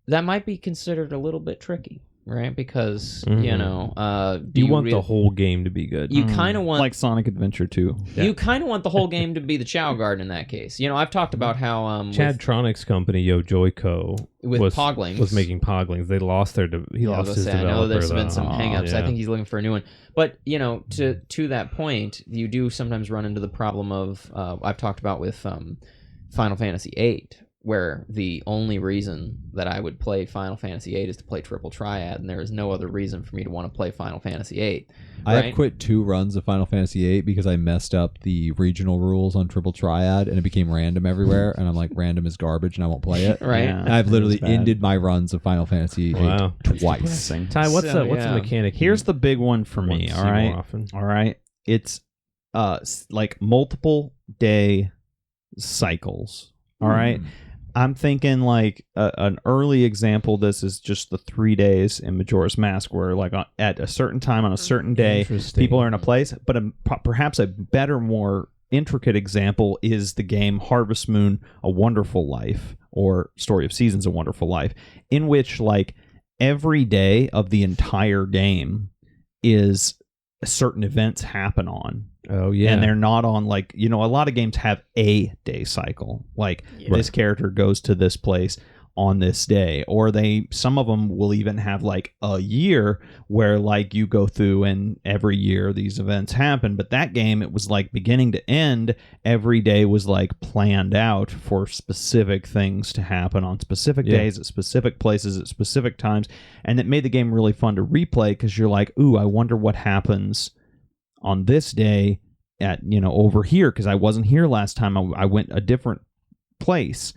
that might be considered a little bit tricky, right? Because, you Mhm. know, You want the whole game to be good. You kind of want like Sonic Adventure 2. you kind of want the whole game to be the Chow Garden in that case. You know, I've talked about how Chadtronic's company, Yo Joyco, with was Poglings was making Poglings. They lost their he Yeah, I lost was his gonna say, I developer. know there's been though. some hangups. I Yeah. think he's looking for a new one. But you know, to that point, you do sometimes run into the problem of I've talked about with Final Fantasy VIII, where the only reason that I would play Final Fantasy VIII is to play Triple Triad, and there is no other reason for me to want to play Final Fantasy VIII. I right? have quit 2 runs of Final Fantasy VIII because I messed up the regional rules on Triple Triad and it became random everywhere. And I'm like, random is garbage and I won't play it. Right. Yeah. And I've literally It's bad. ended my runs of Final Fantasy VIII Wow. twice. Depressing. Ty, what's So, the yeah. mechanic? you Here's the big one for want me. to All see more right. often? All right. It's like multiple day cycles. All right. I'm thinking like an early example of this is just the 3 days in Majora's Mask where like at a certain time on a certain day, Interesting. people are in a place. But perhaps a better, more intricate example is the game Harvest Moon, A Wonderful Life, or Story of Seasons, A Wonderful Life, in which like every day of the entire game is certain events happen on. Oh yeah. And they're not on like, you know, a lot of games have a day cycle. Like Yeah. this character goes to this place on this day, or some of them will even have like a year where like you go through and every year these events happen. But that game, it was like beginning to end, every day was like planned out for specific things to happen on specific Yeah. days at specific places at specific times. And it made the game really fun to replay because you're like, ooh, I wonder what happens on this day at, you know, over here, because I wasn't here last time. I went a different place.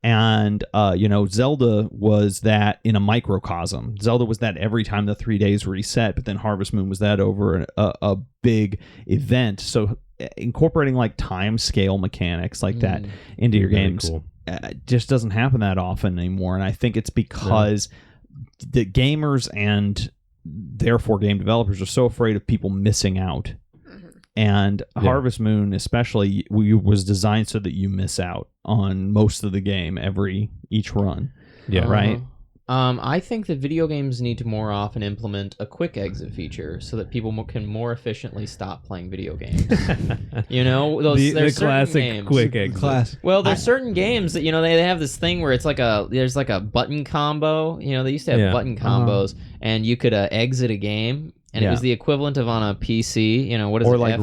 And you know, Zelda was that in a microcosm. Zelda was that every time the 3 days reset, but then Harvest Moon was that over a big event. So incorporating like time scale mechanics like that into your Really games cool. just doesn't happen that often anymore. And I think it's because the gamers and therefore game developers are so afraid of people missing out. And Harvest Moon especially was designed so that you miss out on most of the game each run. Yeah. Right. I think that video games need to more often implement a quick exit feature so that people can more efficiently stop playing video games. You know, the there's certain classic games. quick exit. Class. Well, there's certain games that, you know, they have this thing where it's like there's like a button combo. You know, they used to have Yeah. button combos, and you could exit a game, and it Yeah. was the equivalent of on a PC. You know, what is Or it? like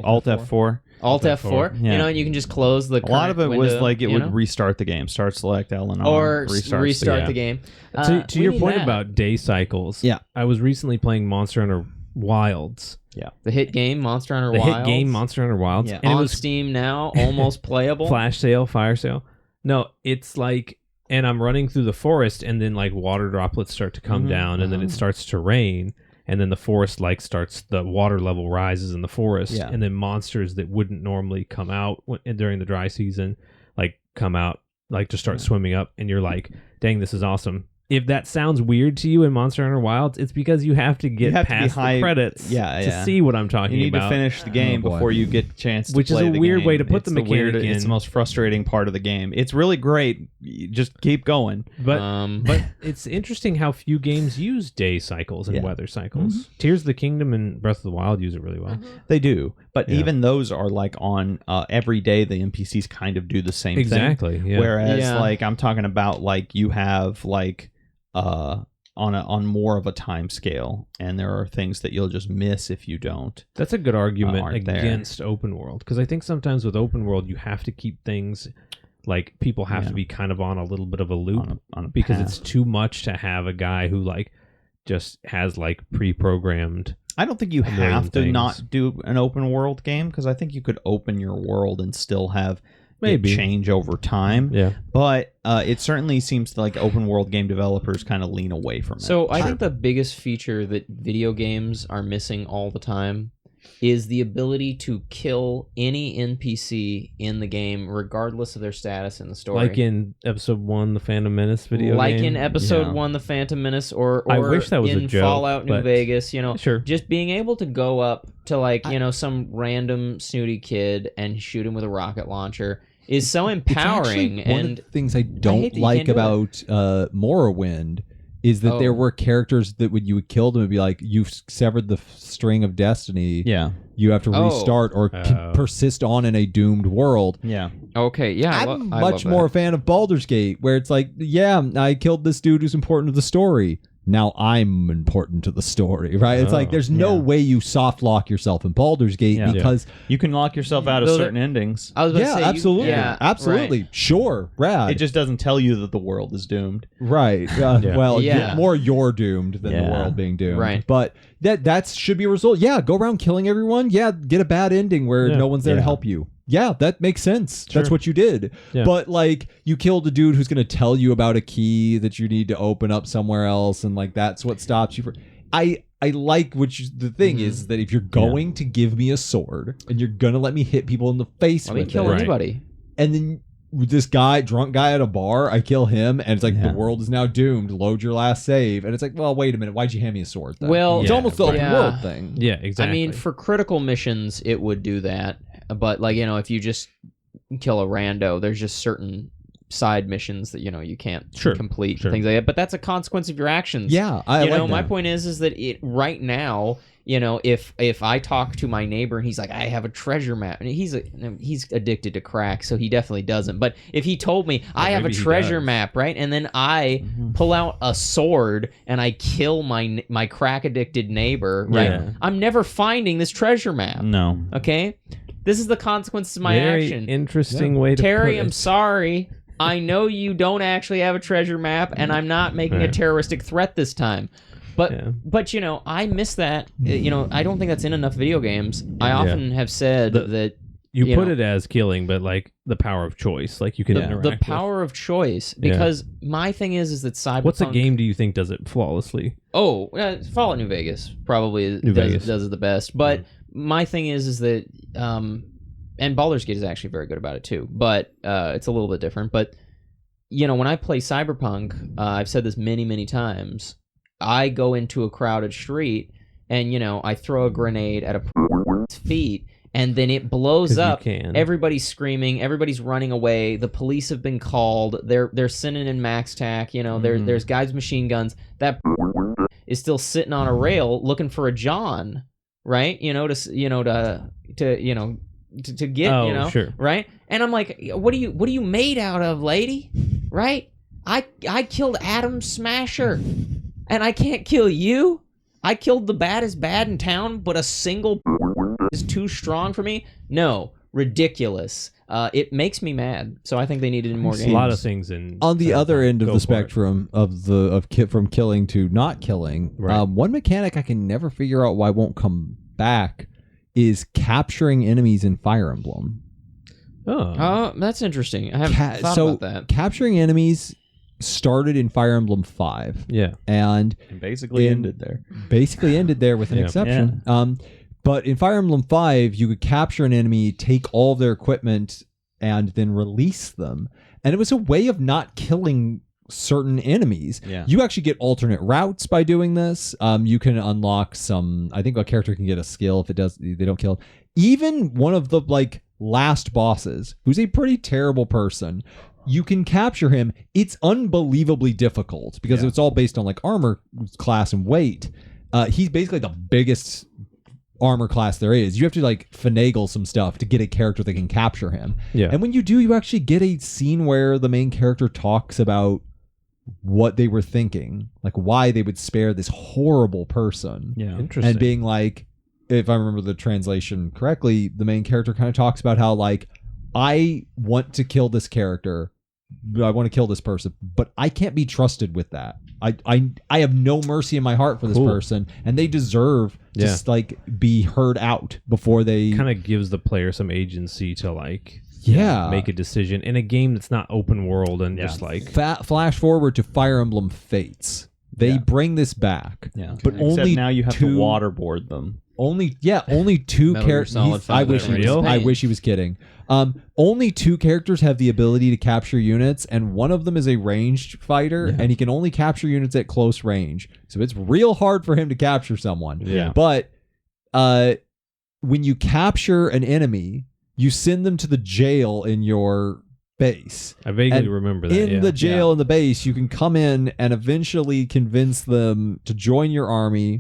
Alt F4. Alt F4. Yeah. You know, and you can just close the. A lot of it current was window, like it you would know? restart the game. Start, select L and R. or restarts the game. To We your need point that. about day cycles, Yeah. I was recently playing Monster Hunter Wilds. the hit game Monster Hunter The Wilds. hit game Monster Hunter Wilds. Yeah. And it on was Steam now, almost playable. flash sale, fire sale. No, it's like and I'm running through the forest, and then like water droplets start to come down, and then it starts to rain, and then the forest like starts, the water level rises in the forest, and then monsters that wouldn't normally come out during the dry season like come out, like just start swimming up, and you're like, dang, this is awesome. If that sounds weird to you in Monster Hunter Wilds, it's because you have to get past the credits to see what I'm talking about. You need to finish the game before you get a chance to Which play is a the weird game. way to put It's the mechanic in. It's the most frustrating part of the game. It's really great. You just keep going. But it's interesting how few games use day cycles and weather cycles. Tears of the Kingdom and Breath of the Wild use it really well. They do. But even those are like on every day the NPCs kind of do the same thing. Exactly. Yeah. Whereas like I'm talking about like you have like on more of a time scale, and there are things that you'll just miss if you don't. That's a good argument aren't against open world, because I think sometimes with open world you have to keep things like people have to be kind of on a little bit of a loop on a because path. it's too much to have a guy who like just has like pre-programmed. I don't think you a million have to things. not do an open world game, because I think you could open your world and still have Maybe. it change over time. Yeah. But it certainly seems like open world game developers kind of lean away from it. So I think the biggest feature that video games are missing all the time is the ability to kill any NPC in the game, regardless of their status in the story. Like in episode 1, the Phantom Menace video like game. in episode 1, the Phantom Menace, or I wish that was in a joke, Fallout New but- Vegas, you know, Sure. just being able to go up to like, you know, some random snooty kid and shoot him with a rocket launcher is so empowering. It's actually one And of the things I hate don't that you like can't do about Morrowind is that there were characters that when you would kill them, it'd be like, you've severed the string of destiny. Yeah. You have to restart or persist on in a doomed world. Yeah. okay, yeah, I'm I much love more a that. fan of Baldur's Gate, where it's like, yeah, I killed this dude who's important to the story. Now I'm important to the story, right? It's like there's no way you soft lock yourself in Baldur's Gate Yeah. because You can lock yourself out of Those certain endings. I was about to say, absolutely, yeah, absolutely, sure, rad, It just doesn't tell you that the world is doomed. right. Well, Yeah. more you're doomed than the Yeah. world being doomed, Right. But that should be a result. Yeah, go around killing everyone. Yeah, get a bad ending where no one's there to help you. Yeah, that makes sense. That's what you did. Yeah. But like, you killed a dude who's going to tell you about a key that you need to open up somewhere else, and like that's what stops you from. I like the thing is that if you're going to give me a sword and you're gonna let me hit people in the face Let me with kill it, anybody. and then this drunk guy at a bar, I kill him, and it's like the world is now doomed. Load your last save, and it's like, well, wait a minute, why'd you hand me a sword? Then? Well, it's Yeah, almost the open yeah. world thing. Yeah, exactly. I mean, for critical missions, it would do that. But like, you know, if you just kill a rando, there's just certain side missions that, you know, you can't complete, things like that. But that's a consequence of your actions. Yeah, I you like know, my that. point is that it right now, you know, if I talk to my neighbor and he's like, I have a treasure map, and he's addicted to crack, so he definitely doesn't. But if he told me I have a maybe he treasure does. map, right, and then I pull out a sword and I kill my crack addicted neighbor, right, Yeah. I'm never finding this treasure map. No. Okay, this is the consequences of my Very action. interesting way to Terry, put I'm it. sorry. I know you don't actually have a treasure map, and I'm not making a Right. terroristic threat this time. But Yeah. but you know, I miss that. You know, I don't think that's in enough video games. I often have said that You put know, it as killing, but like the power of choice, like you can interact the with. power of choice. Because my thing is that Cyberpunk. What's a game do you think does it flawlessly? Oh, Fallout New Vegas probably does it the best. But my thing is that and Baldur's Gate is actually very good about it too. But it's a little bit different. But you know, when I play Cyberpunk, I've said this many times. I go into a crowded street and, you know, I throw a grenade at a person's feet and then it blows 'Cause you up. can. Everybody's screaming. Everybody's running away. The police have been called. They're sending in Max Tac. You know, there's guys with machine guns. That is still sitting on a rail looking for a John, right? You know, to get, you know, sure. right? And I'm like, what are you made out of, lady? Right? I killed Adam Smasher. And I can't kill you? I killed the baddest bad in town, but a single is too strong for me? No. Ridiculous. It makes me mad. So I think they needed more games. A lot of things in On the other end of Go the for it. spectrum from killing to not killing, Right. one mechanic I can never figure out why won't come back is capturing enemies in Fire Emblem. Oh. That's interesting. I haven't thought about that. Capturing enemies started in Fire Emblem 5. Yeah. And basically ended there. Basically ended there with an exception. But in Fire Emblem 5, you could capture an enemy, take all of their equipment, and then release them. And it was a way of not killing certain enemies. Yeah. You actually get alternate routes by doing this. You can unlock some, I think a character can get a skill if they don't kill. Even one of the last bosses, who's a pretty terrible person, you can capture him. It's unbelievably difficult because it's all based on armor class and weight. He's basically the biggest armor class there is. You have to finagle some stuff to get a character that can capture him. Yeah. And when you do, you actually get a scene where the main character talks about what they were thinking, why they would spare this horrible person. Yeah. Interesting. And being if I remember the translation correctly, the main character kind of talks about how I want to kill this character, I want to kill this person, but I can't be trusted with that. I have no mercy in my heart for this person, and they deserve to be heard out before they kind of gives the player some agency to make a decision in a game that's not open world and just flash forward to Fire Emblem Fates. They bring this back, but Except only now you have two, to waterboard them. Only two characters. I wish he was kidding. Only two characters have the ability to capture units, and one of them is a ranged fighter, and he can only capture units at close range. So it's real hard for him to capture someone. Yeah. But when you capture an enemy, you send them to the jail in your base. I vaguely remember that. In the jail in the base, you can come in and eventually convince them to join your army.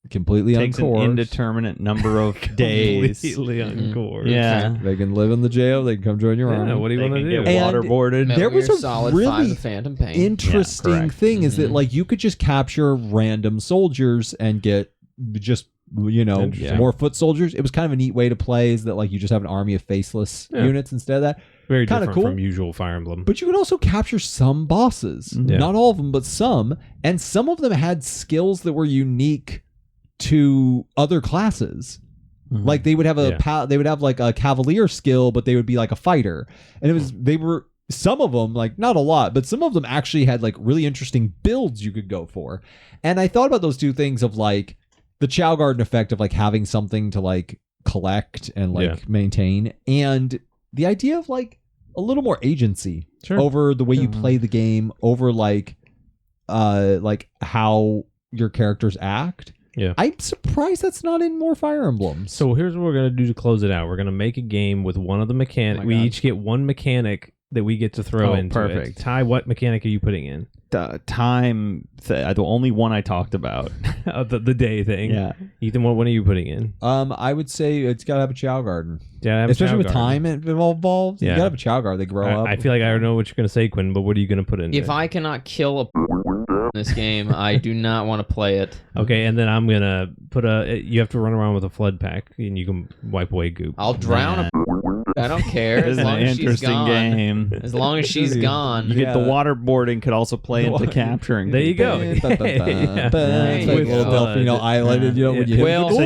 Completely Takes an uncoerced. indeterminate number of days. Completely uncoerced. Yeah. They can live in the jail. They can come join your army. Yeah, what do you They want to can do? get And waterboarded. Metal there was Gear a Solid 5, really The Phantom Pain. interesting correct. thing is that you could just capture random soldiers and get just Interesting. more foot soldiers. It was kind of a neat way to play, is that you just have an army of faceless units instead of that. Very Kinda different cool. from usual Fire Emblem. But you could also capture some bosses. Yeah. Not all of them, but some. And some of them had skills that were unique to other classes. Mhm. They would have a cavalier skill, but they would be a fighter. And some of them, not a lot, but some of them actually had really interesting builds you could go for. And I thought about those two things of the Chow Garden effect of having something to collect and maintain, and the idea of a little more agency over the way you play the game, over how your characters act. Yeah. I'm surprised that's not in more Fire Emblems. So here's what we're going to do to close it out. We're going to make a game with one of the mechanics. Oh my We God. each get one mechanic that we get to throw into perfect. it. Ty, what mechanic are you putting in? The only one I talked about. The day thing. Yeah. Ethan, what one are you putting in? I would say it's got to have a Chow Garden. Yeah, Especially with time involved. You Yeah. got to have a Chow Garden. They grow up. I feel like I know what you're going to say, Quinn, but what are you going to put in If there? I cannot kill a in this game, I do not want to play it. Okay, and then I'm going to put you have to run around with a flood pack, and you can wipe away goop. I'll drown a I don't care This as is an long as she's interesting gone. game. As long as she's gone. You get the waterboarding could also play into capturing. There you go. It's like you little go. Delfino Island, when you hit Well, it, So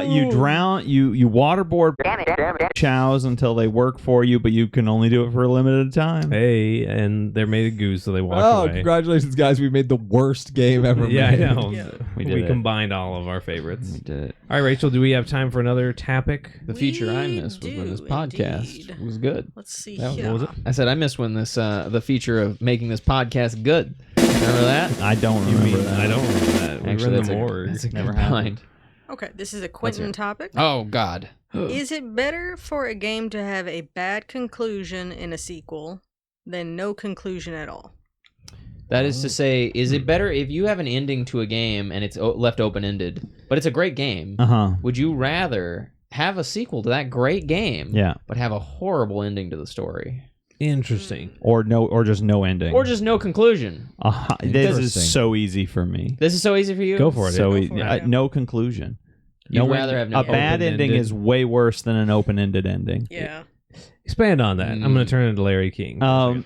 you drown, you waterboard chows until they work for you, but you can only do it for a limited time. Hey, and they're made of goose, so they walk Oh, away. congratulations, guys. We made the worst game ever Yeah, I made. know. Yeah. We We did it. combined all of our favorites. We did it. All right, Rachel, do we have time for another topic? The feature I We missed was when this do, podcast indeed. was good. Let's see That was- here. What was it? I said I missed when this the feature of making this podcast good. Remember that? I don't You remember mean that. I don't remember that. We Actually, were in that's the a, morgue. that's a Never good happened. point. Okay, this is a Quentin topic. Oh God. Is it better for a game to have a bad conclusion in a sequel than no conclusion at all? That is to say, is it better if you have an ending to a game and it's left open-ended, but it's a great game? Would you rather have a sequel to that great game, Yeah. but have a horrible ending to the story, Interesting. Or just no ending. or just no conclusion? This is Interesting. so easy for me. This is so easy for you. Go for it. So Go easy. for it, yeah. No conclusion. You'd No rather have no a bad ending open-ended. is way worse than an open-ended ending. Yeah. Expand on that. I'm going to turn it to Larry King.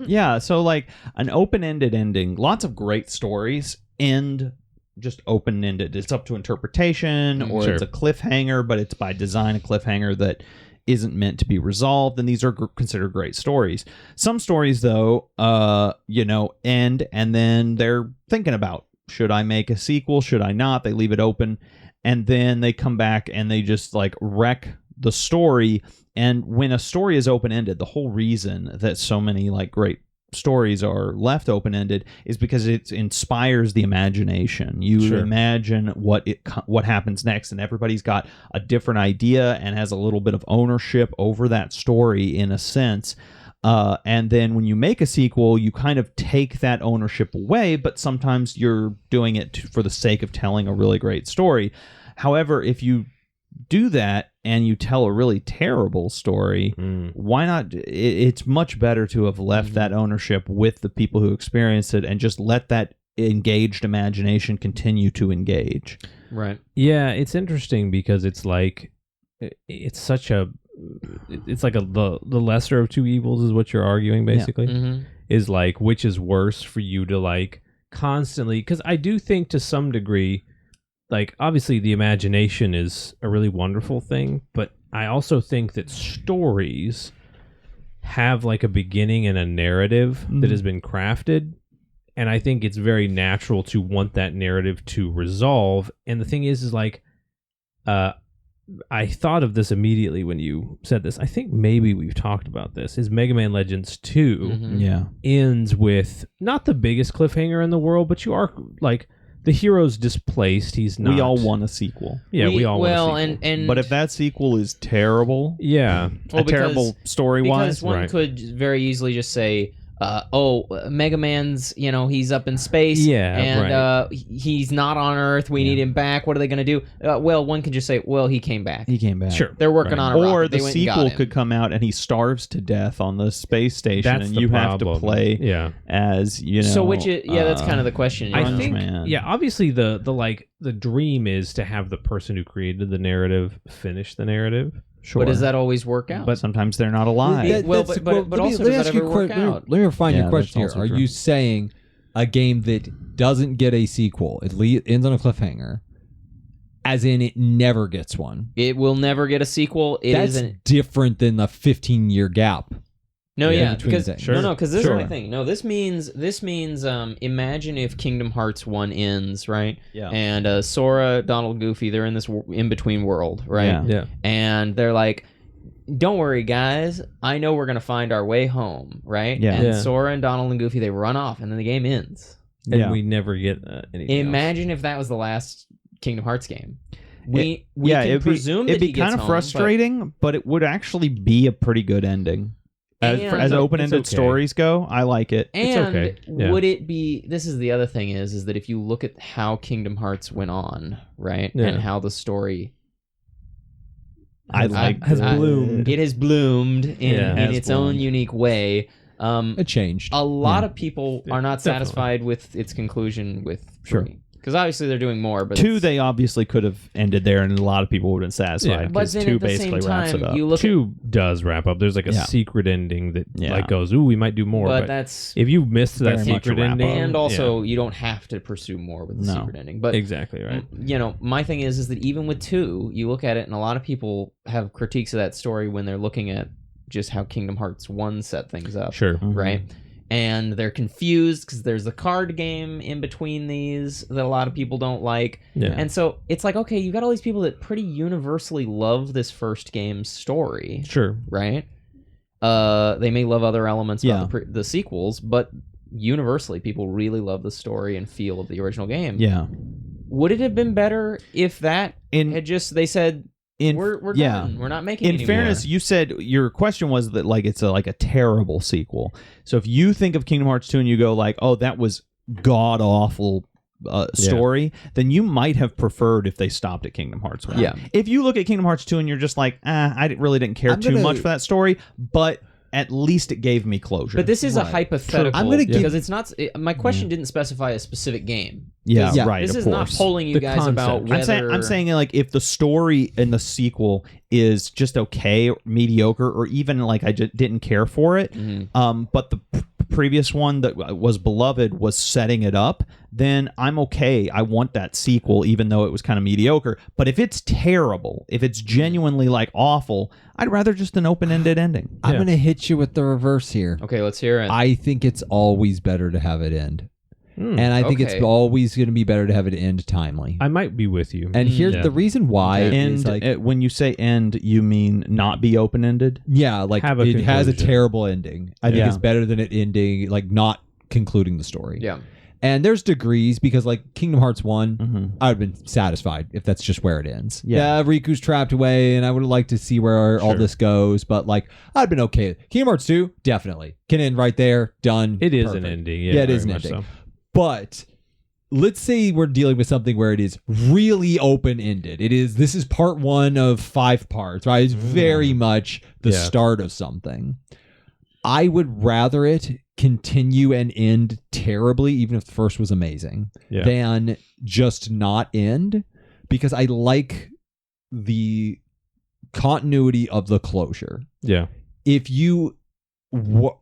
Yeah, so an open-ended ending, lots of great stories end just open-ended. It's up to interpretation, or Sure. it's a cliffhanger, but it's by design a cliffhanger that isn't meant to be resolved, and these are considered great stories. Some stories, though, end, and then they're thinking about, should I make a sequel? Should I not? They leave it open, and then they come back and they just like wreck the story. And when a story is open-ended, the whole reason that so many like great stories are left open-ended is because it inspires the imagination. You imagine what happens next, and everybody's got a different idea and has a little bit of ownership over that story in a sense. And then when you make a sequel, you kind of take that ownership away, but sometimes you're doing it for the sake of telling a really great story. However, if you do that and you tell a really terrible story, why not? It's much better to have left that ownership with the people who experienced it and just let that engaged imagination continue to engage. Right. Yeah, it's interesting because it's like it's like the lesser of two evils is what you're arguing basically. Is like which is worse for you to like constantly, because I do think to some degree, like, obviously the imagination is a really wonderful thing, but I also think that stories have like a beginning and a narrative that has been crafted, and I think it's very natural to want that narrative to resolve. And the thing is like, I thought of this immediately when you said this. I think maybe we've talked about this. Is Mega Man Legends 2 ends with not the biggest cliffhanger in the world, but you are like, the hero's displaced. He's not. We all want a sequel. Yeah, we all want a sequel. And but if that sequel is terrible, terrible story-wise, because one could very easily just say, Mega Man's, he's up in space, and he's not on Earth. We need him back. What are they going to do? Well, one could just say, well, he came back. Sure. They're working on a rocket. Or They the went and got sequel him. could come out and he starves to death on the space station, That's and the you problem. have to play as, So which is, that's kind of the question. I think, Man. obviously the dream is to have the person who created the narrative finish the narrative. Sure. But does that always work out? But sometimes they're not alive. But also, does that ever work out? Let me refine your Yeah, question here. that's also Are true. you saying a game that doesn't get a sequel, it ends on a cliffhanger, as in it never gets one? It will never get a sequel. That's different than the 15-year gap. No, between because things. because this is my thing. No, this means imagine if Kingdom Hearts 1 ends, right? Yeah. And Sora, Donald, Goofy, they're in this in between world, right? Yeah. And they're like, "Don't worry, guys. I know we're gonna find our way home, right?" Yeah. And Yeah. Sora and Donald and Goofy, they run off, and then the game ends. And we never get anything Imagine if that was the last Kingdom Hearts game. We it'd presume it'd that be he gets kind of home, frustrating, but it would actually be a pretty good ending. As open-ended okay. stories go, I like it. And okay. Yeah. would it be? This is the other thing is that if you look at how Kingdom Hearts went on, right, Yeah. and how the story has bloomed. it has bloomed in its own bloomed. unique way. It changed. A lot of people are not Definitely. satisfied with its conclusion with Sure. 3. Because obviously they're doing more. But 2, they obviously could have ended there, and a lot of people would have been satisfied. Yeah. but Because then 2 at the basically same wraps it time, up. you look at 2 does wrap up. There's like a Yeah. secret ending that Yeah. like goes, ooh, we might do more. but But that's if you missed that Very much a secret wrap-up. ending, and also you don't have to pursue more with the No. secret ending. But exactly right. my thing is that even with 2, you look at it, and a lot of people have critiques of that story when they're looking at just how Kingdom Hearts 1 set things up. Sure. Right? And they're confused because there's a card game in between these that a lot of people don't like. Yeah. And so it's like, okay, you got all these people that pretty universally love this first game's story, Sure. right? They may love other elements about Yeah. the sequels, but universally people really love the story and feel of the original game. Yeah. Would it have been better if that had just, they said, we're done. We're not making In anymore. fairness, you said your question was that like it's like a terrible sequel. So if you think of Kingdom Hearts 2 and you go like, oh, that was god awful story, then you might have preferred if they stopped at Kingdom Hearts 1. Yeah. If you look at Kingdom Hearts 2 and you're just like, I really didn't care too much for that story, but at least it gave me closure. But this is a hypothetical. I'm gonna give- because it's not. My question didn't specify a specific game. Yeah, Yeah. right. This of is course. not polling you The guys about concept. whether I'm saying like if the story in the sequel is just okay, mediocre, or even like I just didn't care for it, but the previous one that was beloved was setting it up, then I'm okay. I want that sequel, even though it was kind of mediocre. But if it's terrible, if it's genuinely like awful, I'd rather just an open-ended ending. I'm going to hit you with the reverse here. Okay, let's hear it. I think it's always better to have it end. And I think it's okay. always going to be better to have it end timely. I might be with you. And here's the reason why. And is like, when you say end, you mean not be open-ended? yeah, like Have a it has a conclusion. terrible ending. I think Yeah. it's better than it ending, like not concluding the story. yeah. And there's degrees because like Kingdom Hearts 1, Mhm. I would have been satisfied if that's just where it ends. Yeah. Riku's trapped away and I would have liked to see where all Sure. this goes, but like I'd been okay. Kingdom Hearts 2, definitely. Can end right there, done. It is perfect. an ending. Yeah, it is very an much ending. so. But let's say we're dealing with something where it is really open-ended. This is part 1 of 5 parts, right? It's very much the Yeah. start of something. I would rather it continue and end terribly, even if the first was amazing, Yeah. than just not end, because I like the continuity of the closure. Yeah. If you,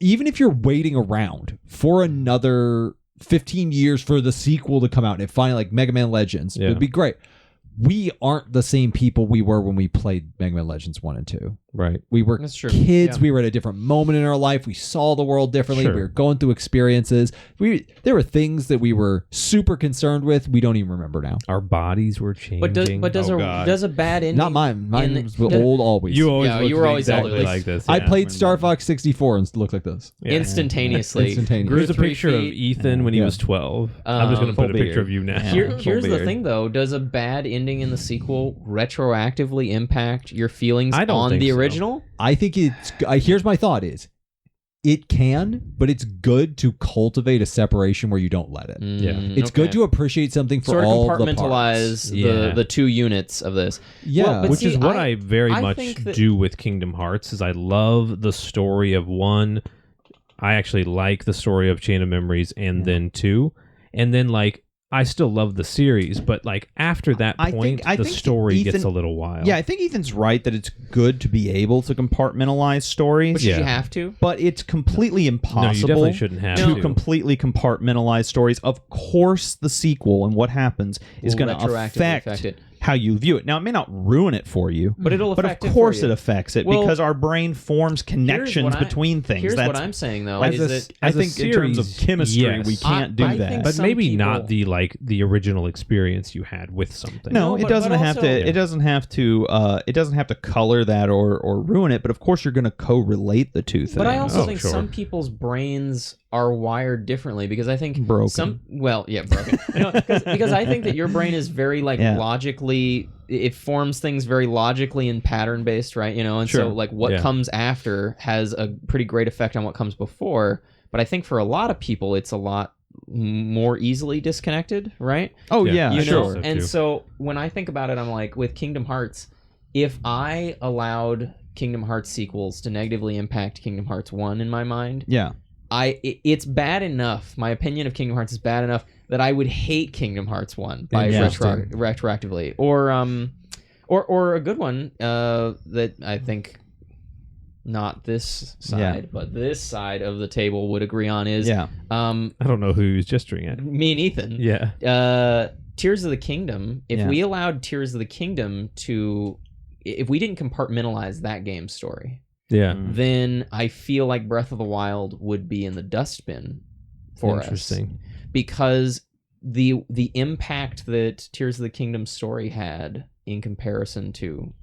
even if you're waiting around for another 15 years for the sequel to come out and it finally, like Mega Man Legends, Yeah. it'd be great. We aren't the same people we were when we played Mega Man Legends 1 and 2. Right. We were That's true. kids. Yeah. We were at a different moment in our life. We saw the world differently. Sure. We were going through experiences. There were things that we were super concerned with. We don't even remember now. Our bodies were changing. But does Oh, a God. does a bad ending? Not mine. Mine in- was does- old always. You always Yeah, looked you were always exactly always- like this. I yeah. played Star Fox 64 and looked like this. Yeah. instantaneously. Instantaneous. Grew Here's a 3 picture of feet. Ethan when he was 12. I'm just going to Full put a picture beard. of you now. Yeah. Here's Full the beard. thing, though. Does a bad ending in the sequel retroactively impact your feelings I don't on think the so. original? I think here's my thought is, it can, but it's good to cultivate a separation where you don't let it. It's good to appreciate something for sort of all the parts. compartmentalize Yeah. the two units of this. Yeah. Well, but Which see, is what I very I much think that- do with Kingdom Hearts is I love the story of 1. I actually like the story of Chain of Memories and then 2. And then like I still love the series, but like after that I point think the story gets Ethan- a little wild. Yeah, I think Ethan's right that it's good to be able to compartmentalize stories. But should Yeah. you have to? But it's completely impossible No, you definitely shouldn't have to to. completely compartmentalize stories. Of course, the sequel and what happens is Will going to retroactively affect affect it. how you view it. Now, it may not ruin it for you, But it'll but affect of it course for you. it affects it Well, because our brain forms connections between things. Here's That's what I'm saying, though. like is this- that I as a think in terms of series, chemistry, yes. we can't do I that. think but some maybe people- not the original experience you had with something. No, No, it but doesn't have also- to. Yeah. It doesn't have to. It doesn't have to color that or ruin it. But of course, you're going to correlate the two things. But I also Oh, think sure. some people's brains are wired differently because I think Broken. broken. No, because I think that your brain is very like Yeah. logically. It forms things very logically and pattern based, right? And Sure. so like what Yeah. comes after has a pretty great effect on what comes before. But I think for a lot of people, it's a lot more easily disconnected, right? Oh Yeah. yeah, You know, So and too. so when I think about it, I'm like, with Kingdom Hearts, if I allowed Kingdom Hearts sequels to negatively impact Kingdom Hearts 1 in my mind, yeah. it's bad enough. My opinion of Kingdom Hearts is bad enough that I would hate Kingdom Hearts 1 by Interesting. retroactively, or a good one that I think not this side, but this side of the table would agree on is Yeah. I don't know who he was gesturing at. me and Ethan. Yeah. Tears of the Kingdom. If Yeah. we allowed Tears of the Kingdom to, if we didn't compartmentalize that game's story, Yeah. then I feel like Breath of the Wild would be in the dustbin for us. Interesting. Because the impact that Tears of the Kingdom story had in comparison to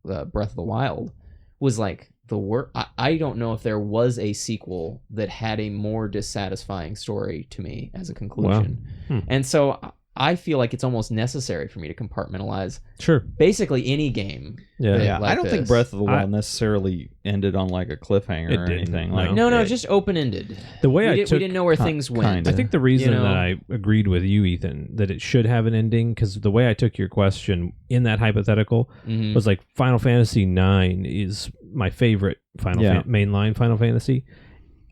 Breath of the Wild was like the worst. I don't know if there was a sequel that had a more dissatisfying story to me as a conclusion. Wow. And so I feel like it's almost necessary for me to compartmentalize Sure. basically any game. Yeah. that- Yeah, like I don't think this. Breath of the Wild I- necessarily ended on like a cliffhanger It or didn't, anything. no. Like No, it- just open-ended. The way we I didn't know where things went. kinda. I think the reason You know? that I agreed with you, Ethan, that it should have an ending, because the way I took your question in that hypothetical Mhm. was like Final Fantasy IX is my favorite mainline Final Fantasy.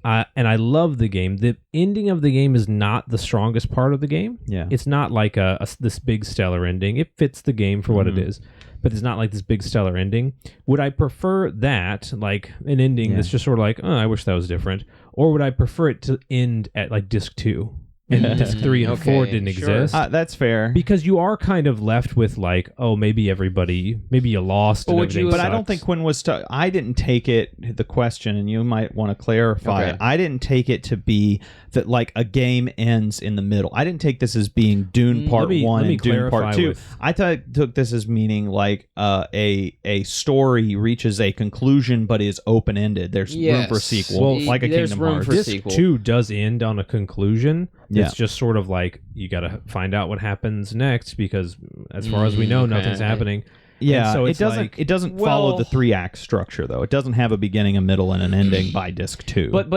And I love the game. The ending of the game is not the strongest part of the game. Yeah. It's not like this big stellar ending. It fits the game for what it is, but it's not like this big stellar ending. Would I prefer that, like an ending Yeah. that's just sort of like, oh, I wish that was different? or would I prefer it to end at like disc 2? And disc 3 and 4 Okay, didn't sure. exist. That's fair. Because you are kind of left with like, oh, maybe you lost. But And would you- everything But I don't sucks. think Quinn was. I didn't take it. The question, and you might want to clarify. Okay. I didn't take it to be that like a game ends in the middle. I didn't take this as being Dune Part let me 1 and Dune Part clarify 2. with- I took this as meaning like a story reaches a conclusion but is open ended. There's room for Yes. sequel, Well, like a there's Kingdom room Hearts. for Disc sequel. 2 does end on a conclusion. Yeah. It's just sort of like you got to find out what happens next because, as far as we know, Okay. nothing's happening. Yeah, And so it it's doesn't. like, It doesn't follow well- the 3-act structure though. It doesn't have a beginning, a middle, and an ending by disc 2. But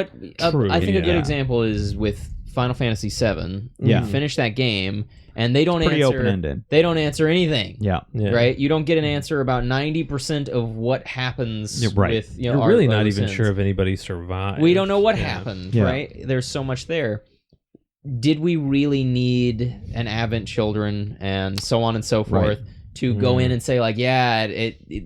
True, I think a good yeah. example is with Final Fantasy VII. Yeah. You finish that game, and they don't pretty answer. open-ended. They don't answer anything. Yeah. Yeah. Right, you don't get an answer about 90% of what happens Yeah, right. with You're our really not low even sins. sure if anybody survived. We don't know what Yeah. happened, Yeah. right? There's so much there. Did we really need an Advent Children and so on and so forth to go in and say like, yeah,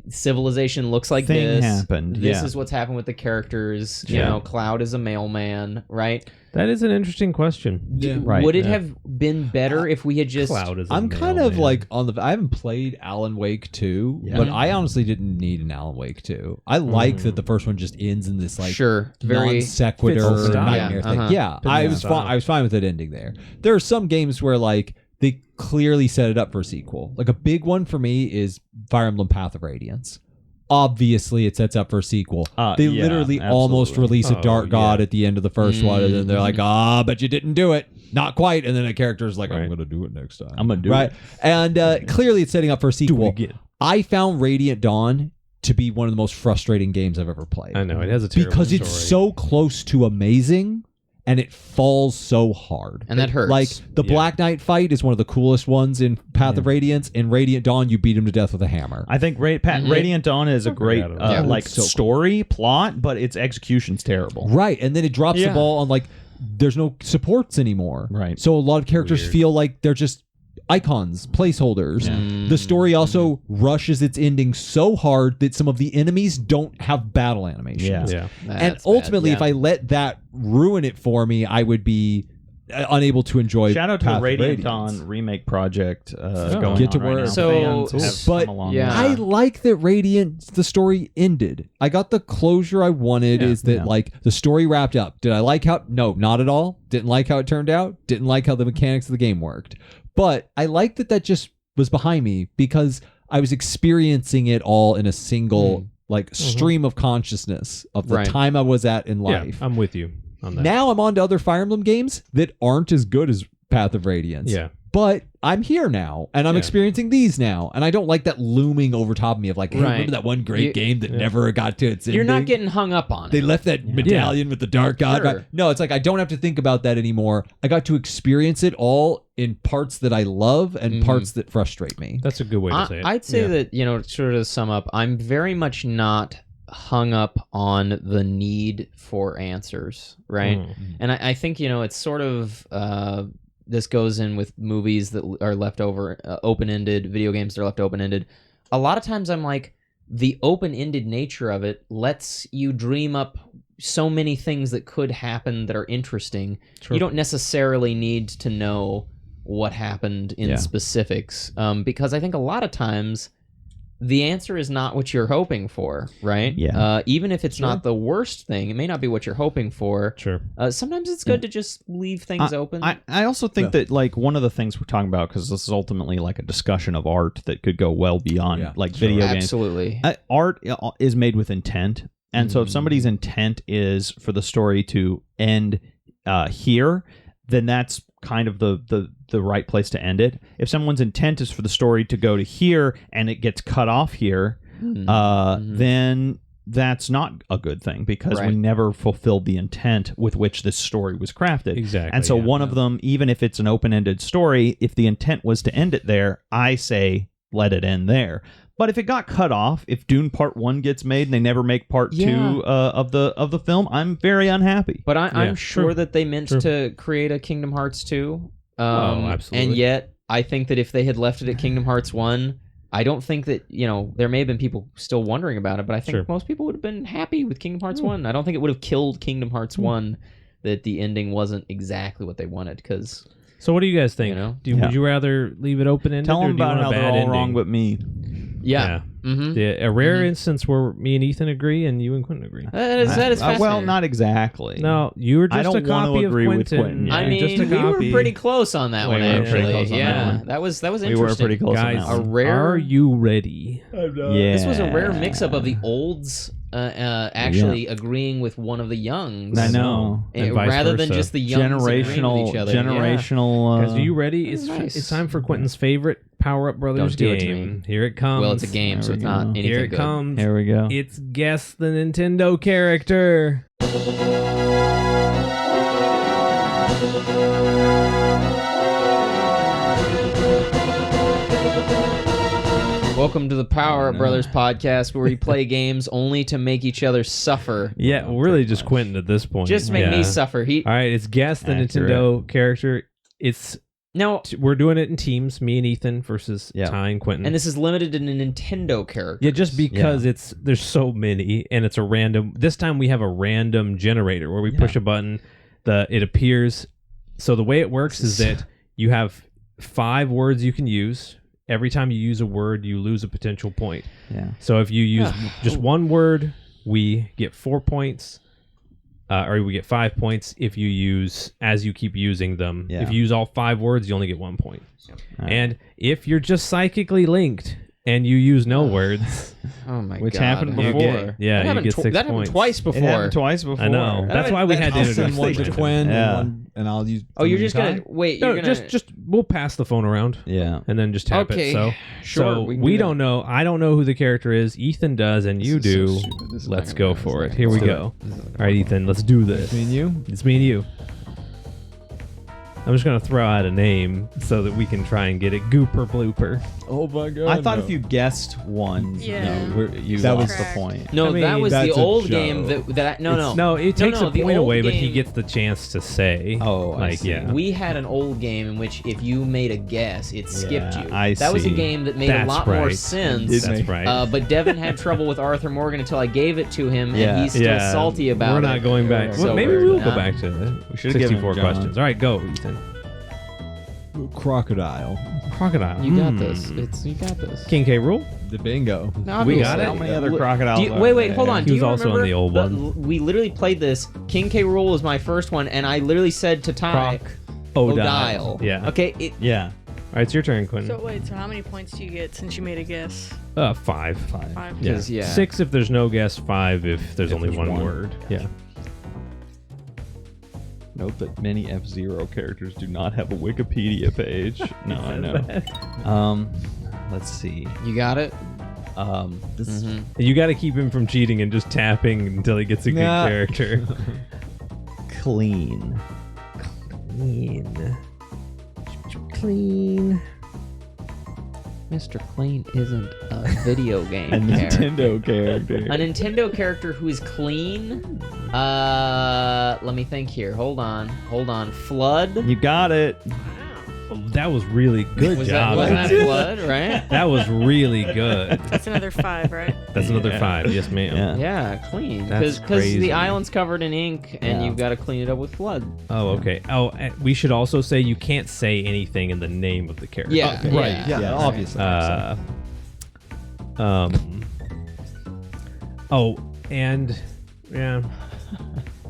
civilization looks like Thing this. happened, This yeah. is what's happened with the characters. You Yeah. know, Cloud is a mailman, right? That is an interesting question. Right, Would it yeah. have been better if we had just Cloud is. I'm kind of like on the. I haven't played Alan Wake 2, Yeah. but I honestly didn't need an Alan Wake 2. I like that the first one just ends in this like sure, very non sequitur Fits the style. nightmare Yeah, thing. uh-huh. Yeah, Fits I the was style. fine. I was fine with it ending there. There are some games where like they clearly set it up for a sequel. Like a big one for me is Fire Emblem Path of Radiance. Obviously, it sets up for a sequel. They yeah, literally almost absolutely. release a Oh, Dark God yeah. at the end of the first one, and then they're like, but you didn't do it. Not quite. And then a character's like, I'm Right. going to do it next time. I'm gonna do right? it. And clearly, it's setting up for a sequel. again. I found Radiant Dawn to be one of the most frustrating games I've ever played I know it has a terrible because it's story. so close to amazing and it falls so hard. And that hurts. Like the Yeah. Black Knight fight is one of the coolest ones in Path of Radiance. In Radiant Dawn, you beat him to death with a hammer. I think Radiant Dawn is a great forgot about that. like So cool. story plot, but its execution's terrible. Right, and then it drops the Yeah. ball on like there's no supports anymore. Right. So a lot of characters Weird. feel like they're just icons, placeholders. The story also rushes its ending so hard that some of the enemies don't have battle animations. Yeah. And That's ultimately, bad, if I let that ruin it for me, I would be unable to enjoy. Shout out to Path the of Radiant Radiance. Dawn remake project going Get to on right work. now. So- Fans have but come along yeah. with I it. like that Radiant, the story ended. I got the closure I wanted, Yeah, is that yeah. like the story wrapped up. Did I like how? No, not at all. Didn't like how it turned out. Didn't like how the mechanics of the game worked. But I like that just was behind me because I was experiencing it all in a single like stream of consciousness of the Right. time I was at in Yeah, life. I'm with you on that. Now I'm on to other Fire Emblem games that aren't as good as Path of Radiance. Yeah. But I'm here now, and I'm Yeah. experiencing these now, and I don't like that looming over top of me of like, hey, Right. remember that one great You- game that never got to its You're not ending? getting hung up on They it. left that medallion with the Dark God. Sure. No, it's like I don't have to think about that anymore. I got to experience it all in parts that I love and parts that frustrate me. That's a good way to say it. I'd say Yeah. that, sort of to sum up, I'm very much not hung up on the need for answers, right? And I think, it's sort of, this goes in with movies that are left over open-ended, video games that are left open-ended. A lot of times I'm like, the open-ended nature of it lets you dream up so many things that could happen that are interesting. Sure. You don't necessarily need to know what happened in specifics, because I think a lot of times the answer is not what you're hoping for, right? Yeah. Even if it's not the worst thing, it may not be what you're hoping for. Sure. Sometimes it's good to just leave things open. I also think that like one of the things we're talking about, because this is ultimately like a discussion of art that could go well beyond like video games. Absolutely. Art is made with intent, and so if somebody's intent is for the story to end here, then that's kind of the right place to end it. If someone's intent is for the story to go to here and it gets cut off here, then that's not a good thing, because we Right. never fulfilled the intent with which this story was crafted. Exactly, And so yeah. one of them, even if it's an open-ended story, if the intent was to end it there, I say let it end there. But if it got cut off, if Dune Part 1 gets made and they never make Part 2 of the film, I'm very unhappy. But I'm Yeah, sure true. that they meant True. to create a Kingdom Hearts 2. Oh, absolutely. And yet, I think that if they had left it at Kingdom Hearts 1, I don't think that, there may have been people still wondering about it, but I think most people would have been happy with Kingdom Hearts 1. I don't think it would have killed Kingdom Hearts 1 that the ending wasn't exactly what they wanted, because... So what do you guys think? Would you rather leave it open-ended? Tell them about how they're all ending? wrong but me. Yeah. Mm-hmm. A rare instance where me and Ethan agree and you and Quentin agree. That is fascinating. Well, not exactly. No, you were just I don't a copy want to of agree with Quentin. Quentin. I Yeah. mean, just a we were copy. pretty close on that one, We were pretty actually. close on that one. That was interesting. We were pretty close Guys, on that one. A rare... Are you ready? Yeah. This was a rare mix-up of the olds actually agreeing with one of the youngs. I know. And vice rather than versa. just the youngs agreeing with each other. Generational. Guys, are you ready? It's time for Quentin's favorite Power Up Brothers Don't do it to game. me. Here it comes. Well, it's a game, so it's not anything Here it good. comes. Here we go. It's Guess the Nintendo Character. Welcome to the Power Up Brothers podcast, where we play games only to make each other suffer. Yeah, really just Quentin at this point. Just make me suffer. All right, it's Guess the Accurate. Nintendo Character. No, We're doing it in teams, me and Ethan versus Yeah. Ty and Quentin. and this is limited to Nintendo characters. Yeah, just because there's so many, and it's a random. This time we have a random generator where we push a button, it appears. So the way it works is that you have 5 words you can use. Every time you use a word, you lose a potential point. Yeah. So if you use just one word, we get 4 points, or we get 5 points if you use as you keep using them. Yeah. If you use all 5 words, you only get 1 point. Right. And if you're just psychically linked and you use no words, Oh my Which god, happened you before. get- yeah, that you happened get tw- 6 that happened points. twice before. It happened twice before. I know. That's why we had to I'll introduce send one to Quentin. Quinn Yeah. and I'll use. Oh, you're just Ty? gonna wait. No, You're gonna just we'll pass the phone around Yeah. and then just tap Okay, it. So sure, so we can we do that. don't know. I don't know who the character is. Ethan does, and you This is so do. stupid. This is Let's not go gonna for work. it. Here we Let's do go. All right, Ethan, let's do this. Me and you. It's me and you. I'm just gonna throw out a name so that we can try and get it. Gooper blooper. Oh my god! I thought if you guessed one, Yeah. you That lost was- the point. No, I mean, that was the that's a old joke. game that no. No, it takes no, a the point old away, but he game- gets the chance to say. Oh, I like see. yeah. We had an old game in which if you made a guess, it skipped you. I that was a see. game that made That's a lot more right. sense. That's right. But Devin had trouble with Arthur Morgan until I gave it to him, Yeah. and he's still salty about We're it. not going back. So Well, maybe we're we'll go not. back to it. We should've given 64 John. questions. All right, go, Ethan. crocodile. Crocodile. You got this. You got this. King K. Rule. The bingo. Obviously. got it. How many other Look, crocodiles? wait, hold on. He Do was you also remember on the old We literally played this. King K. Rool was my first one, and I literally said to Ty, Odile. Yeah. Okay. Yeah. All right, it's your turn, Quentin. So wait, so how many points do you get since you made a guess? 5. 5. Yeah. 'Cause, yeah. 6 if there's no guess. 5 if there's only there's one one. word. Yeah. Note that many F-Zero characters do not have a Wikipedia page. No, I know. Let's see. You got it. This You got to keep him from cheating and just tapping until he gets a good Nah. character. clean. Clean. Mr. Clean isn't a video game A character. Nintendo character. A Nintendo character who is clean. Let me think here. Hold on. Flood. You got it. That was really good Was job. that Flood, right? That was really good. That's another 5, right? That's another Yeah. 5. Yes, ma'am. Yeah. Yeah, clean. That's Because crazy. the island's covered in ink, and Yeah. you've got to clean it up with flood. Oh, okay. Oh, and we should also say you can't say anything in the name of the character. Yeah, Right. Yeah. Yeah. Obviously. Oh, and yeah.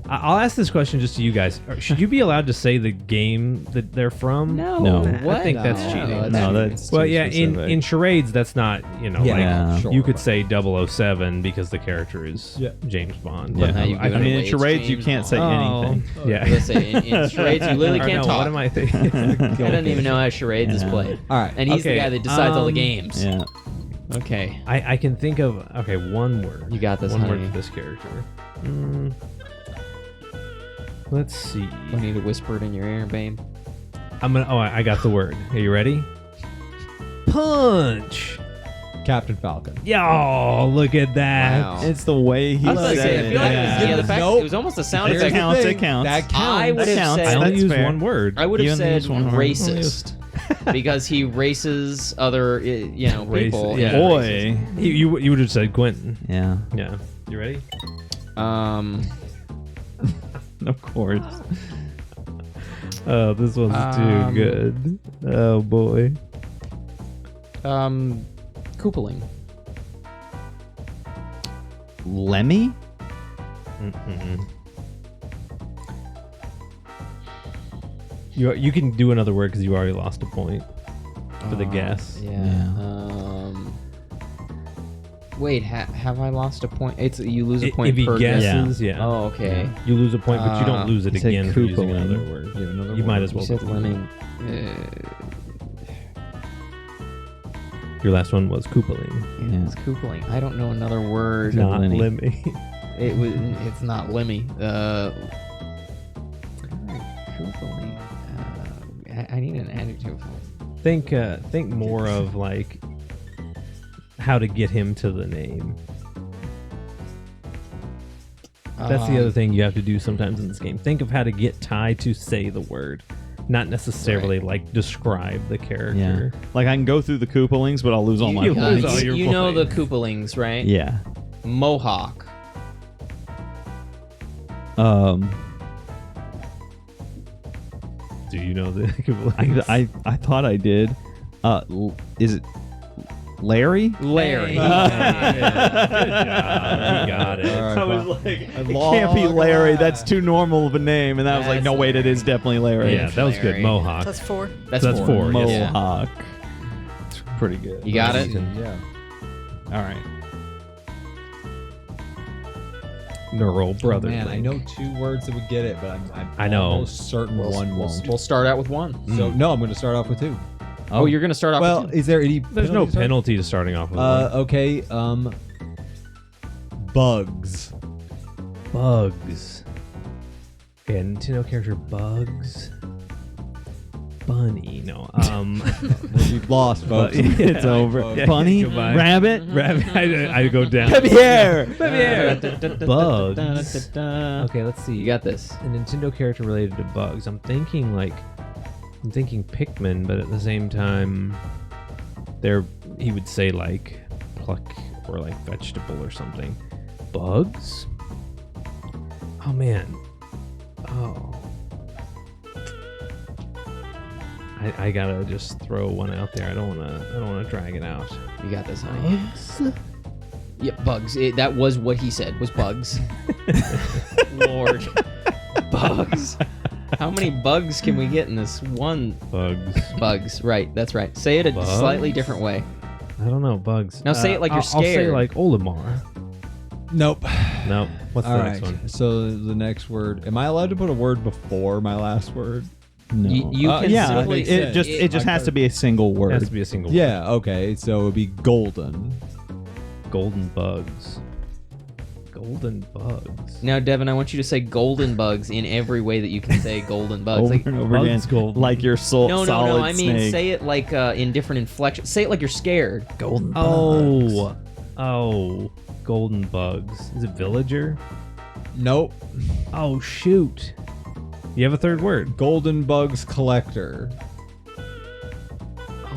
I'll ask this question just to you guys. Should you be allowed to say the game that they're from? No. I think that's No, cheating. No, that's Well, too yeah, specific. in charades, that's not, Yeah. like Sure, you could but- say 007 because the character is Yeah. James Bond. Yeah. But Now you've given I mean, away in its charades, you James can't say Bond. anything. Yeah. Let's say in charades, you literally Or can't no, talk. what am I thinking? I don't even know how charades is Yeah. played. All right. And he's the Okay, guy that decides all the um, games. Yeah. Okay. I can think of one word. You got this, One word honey. for this character. Let's see. You need to whisper it in your ear, babe. I got the word. Are you ready? Punch. Captain Falcon. Yo, look at that. Wow. It's the way he I was about to said say, I it. feel like it was, the fact Nope. it was almost a sound It effect. counts. That counts. I would That have counts. I said only That's used fair. one word. I would have You only said used one word. racist. because he races other, people. yeah. Boy. You would have said Quentin. Yeah. Yeah. You ready? Of course. Oh, this one's too good. Oh boy. Koopaling. Lemmy? Mm-mm. You can do another word because you already lost a point for the guess. Yeah. Wait, have I lost a point? You lose a point if he per guesses. Yeah. Oh, okay. Yeah. You lose a point, but you don't lose it you said again for using Koopaling. another word. You have another You word? might as You well. said lemming. Your last one was Koopaling. Yeah, it's Koopaling. I don't know another word. Not Lemmy. Lemmy. It's not Lemmy. Koopaling. I need an adjective. Think more of like how to get him to the name. That's the other thing you have to do sometimes in this game. Think of how to get Ty to say the word, not necessarily like describe the character. Yeah. Like I can go through the Koopalings, but I'll lose all my You lose points. all your You know the points. Koopalings, right? Yeah. Mohawk. Do you know the Koopalings? I thought I did. Is it Larry? Larry. Good job. You got it. All right, I was fine. like, it log can't be Larry. that. That's too normal of a name. And I was like, That's no, wait, it is Larry. definitely Larry. Yeah, that was good. Larry. Mohawk. That's 4. That's That's four. four. Yes. Mohawk. It's pretty good. You got it? Yeah. All right. Neural brother. Man, I know 2 words that would get it, but I'm I know. almost certain one won't. We'll start out with one. So no, I'm going to start off with 2. Oh, you're going to start off Well, with two. is there any? There's no penalty to start? penalty to starting off with Okay. Bugs. Bugs. Okay, Nintendo character Bugs. Bunny. No. You've lost, folks. It's over. folks. Bunny? Goodbye. Rabbit? Rabbit. I go down. Pierre. Bugs. Okay, let's see. You got this. A Nintendo character related to bugs. I'm thinking Pikmin, but at the same time, he would say like pluck or like vegetable or something. Bugs? Oh man. Oh. I gotta just throw one out there. I don't wanna drag it out. You got this, honey. Bugs? Yep, bugs. That was what he said, was bugs. Lord. Bugs. How many bugs can we get in this one? Bugs. Bugs, right. That's right. Say it a Bugs? slightly different way. I don't know. Bugs. Now say it like you're I'll say scared. like Olimar. Nope. No. What's All the right. next one? So the next word. Am I allowed to put a word before my last word? No. You can yeah, simply- it just has to be a single It word. has to be a single Yeah. Okay. So it'd be golden. word. Golden bugs. Golden bugs. Now, Devin, I want you to say golden bugs in every way that you can say golden bugs. over Like, and over Bugs again, golden. like your soul. no, solid I mean, snake. say it like in different inflections. Say it like you're scared. golden. Oh, golden bugs. Is it villager? Nope. Oh shoot! You have a third word. Golden bugs collector.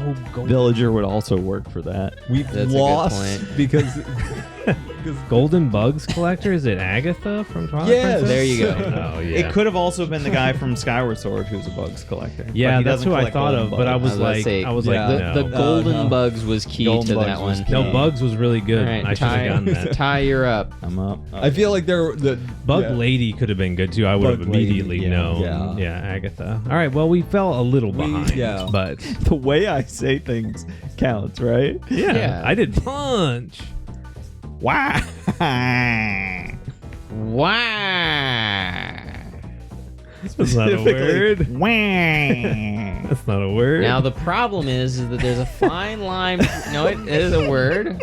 Oh, golden. Villager would also work for that. We've That's a good lost point. because Golden bugs collector. Is it Agatha from Twilight Yes. Princess? There you go. Oh yeah. It could have also been the guy from Skyward Sword who's a bugs collector. but Yeah, he that's doesn't who I collect thought golden of, but I bugs. was I was about to like, say, I was yeah. like, The no. golden no. bugs was key Golden to bugs that was one. key. No, bugs was really good. All right, I should have gotten that. Ty, you're up. I'm up. I feel like the Bug yeah. Lady could have been good too. I would have Bug Lady, immediately yeah. known. Yeah. Yeah, Agatha. All right, well, we fell a little behind, yeah. but The way I say things counts, right? yeah, I did punch. Wow. Wow. That's not a word. Wow. That's not a word. Now the problem is that there's a fine line. No, it is a word.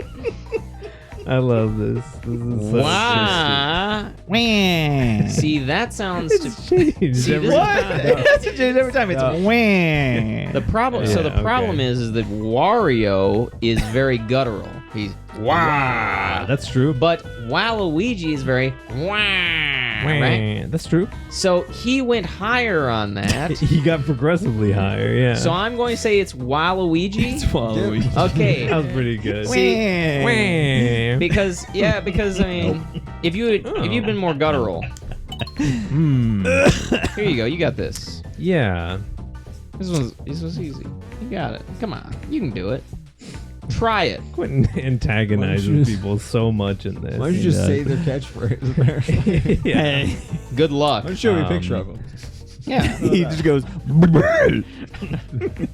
I love this. This is so Wow. Wow. See, that sounds. It's changed See, every this is What? time. It has to change every time. It's No. wow. The problem. So Yeah, the problem okay. is that Wario is very guttural. He's Wow, that's true. but Waluigi is very wow. right? That's true. So he went higher on that. He got progressively higher. Yeah. So I'm going to say it's Waluigi. Waluigi. Okay. that was pretty good. See, because I mean, if you'd been more guttural, here you go. You got this. Yeah. This was easy. You got it. Come on, you can do it. Try it. Quentin antagonizing just- people so much in this. Why don't you just say their catchphrase? Apparently. yeah. Good luck. Why don't you show me a picture of them? Yeah. He just goes.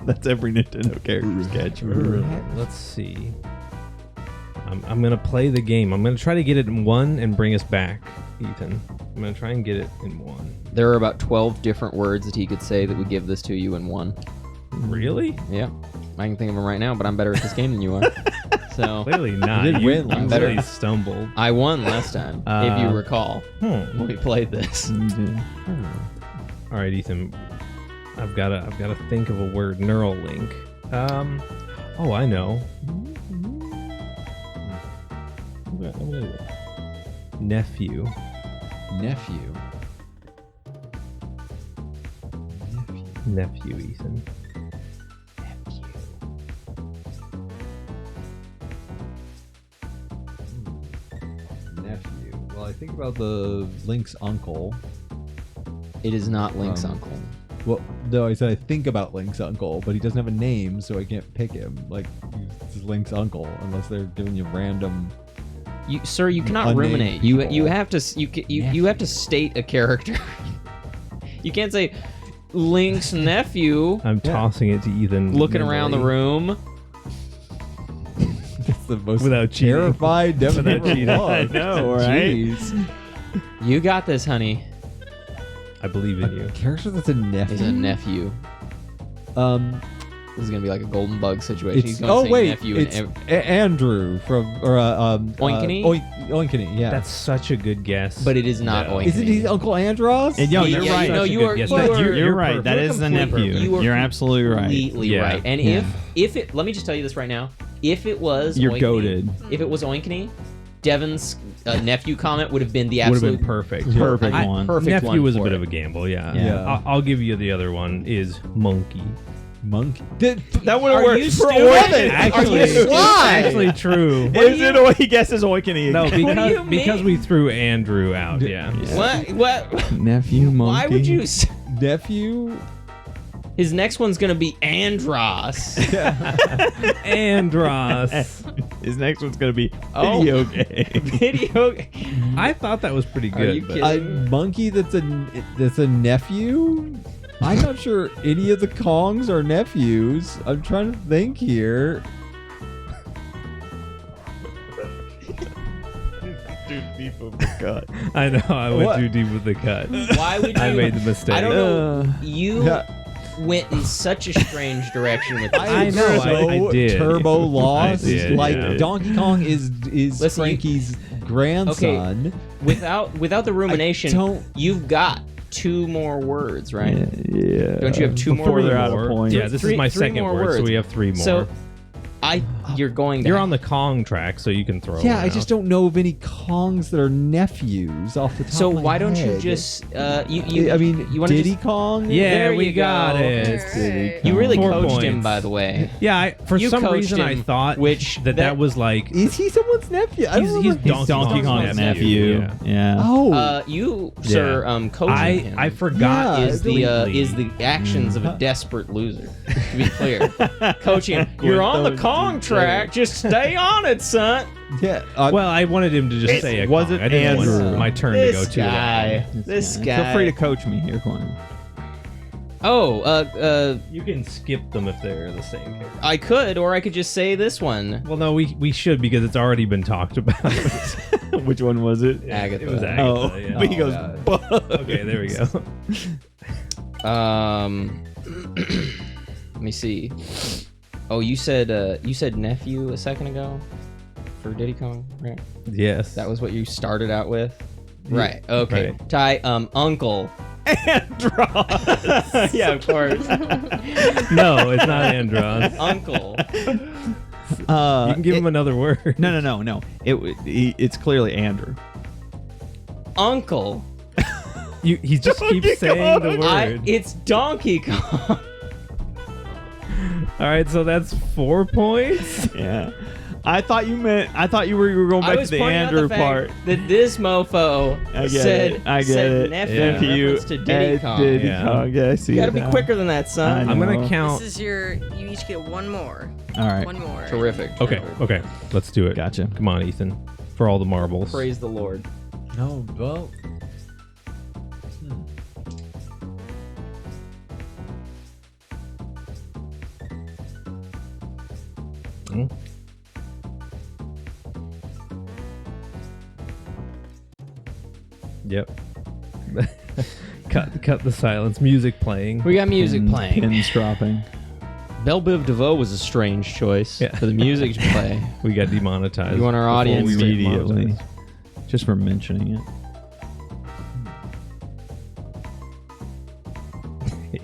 That's every Nintendo character's catchphrase. Let's see. I'm gonna play the game. I'm gonna try to get it in one and bring us back, Ethan. I'm gonna try and get it in one. There are about 12 different words that he could say that would give this to you in one. Really? Yeah. I can think of them right now, but I'm better at this game than you are. So Clearly not. did win You last really time. stumbled. I won last time, if you recall, when we played this. All right, Ethan. I've gotta think of a word. Neural link. Oh, I know. Nephew. Nephew, Ethan. Nephew. Well, I think about the Link's uncle. It is not Link's Um, uncle. Well, no, I said I think about Link's uncle, but he doesn't have a name, so I can't pick him. Like, he's Link's uncle, unless they're giving you random. Sir, you cannot Unnamed ruminate. You people. have to you have to state a character. You can't say Link's nephew. I'm tossing it to Ethan. Looking around the room. It's the most Without cheating. terrified Without ever cheating. I looked. know, right? Jeez. You got this, honey. I believe in you. A character that's a nephew. He's a nephew. This is gonna be like a golden bug situation. He's It's, gonna oh say wait, nephew it's and Andrew from Oinkiny? Oinkiny, yeah. That's such a good guess. but it is not No. Oinkiny. Isn't he Uncle Andros? And yo, Yeah, you're yeah, right. you know, you are- Yes, you that- are- You're right. That You're is the completely- nephew. you are You're absolutely right. completely Yeah. right. And Yeah. if it, let me just tell you this right now. If it was You're Oinkiny, goated. If it was Oinkiny, Devin's nephew comment would have been the would have absolute been perfect. Perfect I- one. perfect Nephew one was a for bit it. of a gamble. Yeah. Yeah. I'll give you the other one. Is monkey. Monkey. That would Are have worked you for stupid? Oinkiny. Actually, Why? actually true. Is it? He guesses Oinkiny. No, again. What do you because mean? we threw Andrew out. Yeah. What? Nephew monkey. Why would you? Nephew? His next one's gonna be Andros. Andros. His next one's gonna be Oh. video game. Video. I thought that was pretty Are good. you but- kidding? A monkey that's a nephew? I'm not sure any of the Kongs are nephews. I'm trying to think here. Too deep of the cut. I know. I went What? too deep with the cut. Why would you? I made the mistake. I don't know. You Yeah. went in such a strange direction with this. I know, I did. Turbo lost. I did, Like yeah. Donkey Kong is Listen, Frankie's grandson. Without the rumination, don't- you've got two more words, right? Yeah. Don't you have two more Before words? they're out of points. Yeah, this Three- is my three second more word, so words. we have three more. So, you're going. To You're on the Kong track, so you can throw. Yeah, one I just out. don't know of any Kongs that are nephews off the top So of my why don't you head. just you? I mean, you wanna Diddy just- Kong? Yeah, There we you got go. it. You really 4 coached him, points. by the way. Yeah, for You some coached reason I him, thought which that that- was like Is he someone's nephew? I don't he's remember. Donkey Kong's nephew. nephew. Yeah. Yeah. Oh, You, sir, coaching him. I forgot Yeah, is the actions of a desperate loser. To be clear, coaching. You're on the Kong track. Just stay on it, son. yeah. Well, I wanted him to just say it. wasn't I didn't want Andrew. my turn to go This too long. guy. This guy. Feel free to coach me here, Quinn. Oh, You can skip them if they're the same character. I could, or I could just say this one. Well, no, we should because it's already been talked about. Which one was it? Agatha. It was Agatha. Oh, yeah. but he goes. God. "Buh." Okay, there we go. Let me see. Oh, you said nephew a second ago for Diddy Kong, right? Yes, That was what you started out with. Right. Okay. Right. Ty, uncle. Andros. Yeah, of course. no, it's not Andros. Uncle. You can give him another word. No. It's clearly Andrew. Uncle. He just keeps saying the word. It's Donkey Kong. All right, so that's 4 points. Yeah. I thought you were going I back was to the pointing out Andrew the part. fact that this mofo I get said, it. I get said it. nephew Yeah. in reference to Diddy Kong. Diddy Yeah. Kong. Yeah, I see You gotta it be now. quicker than that, son. I'm gonna No. count. This is you each get one more. All right. One more. Terrific. Okay, let's do it. Gotcha. Come on, Ethan, for all the marbles. Praise the Lord. No, well. Hmm. Yep. cut the silence. Music playing. We got music playing. Pins dropping. Belle Biv DeVoe was a strange choice for the music to play. We got demonetized. You want our audience before we were immediately. demonetized. Just for mentioning it.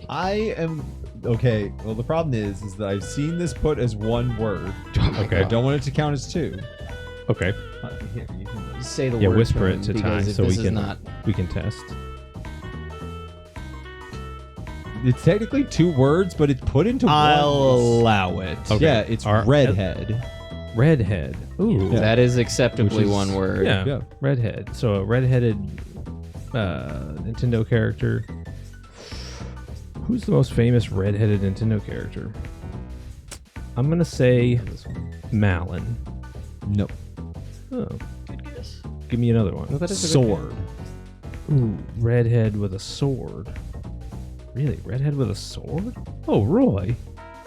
I am okay. Well, the problem is that I've seen this put as one word. Okay. I don't want it to count as two. Okay. Here, you can- Say the Yeah, word whisper to it him, to Ty because if so this we is can not. we can test. It's technically two words, but it's put into I'll one. allow it. Okay. Yeah, it's redhead. Redhead. Ooh. Yeah. That is acceptably Which is- one word. Yeah. Yeah. Redhead. So a redheaded Nintendo character. Who's the most famous redheaded Nintendo character? I'm gonna say Malin. No. Oh, Good guess. give me another one. Sword. Ooh, redhead with a sword. Really, redhead with a sword? Oh, Roy.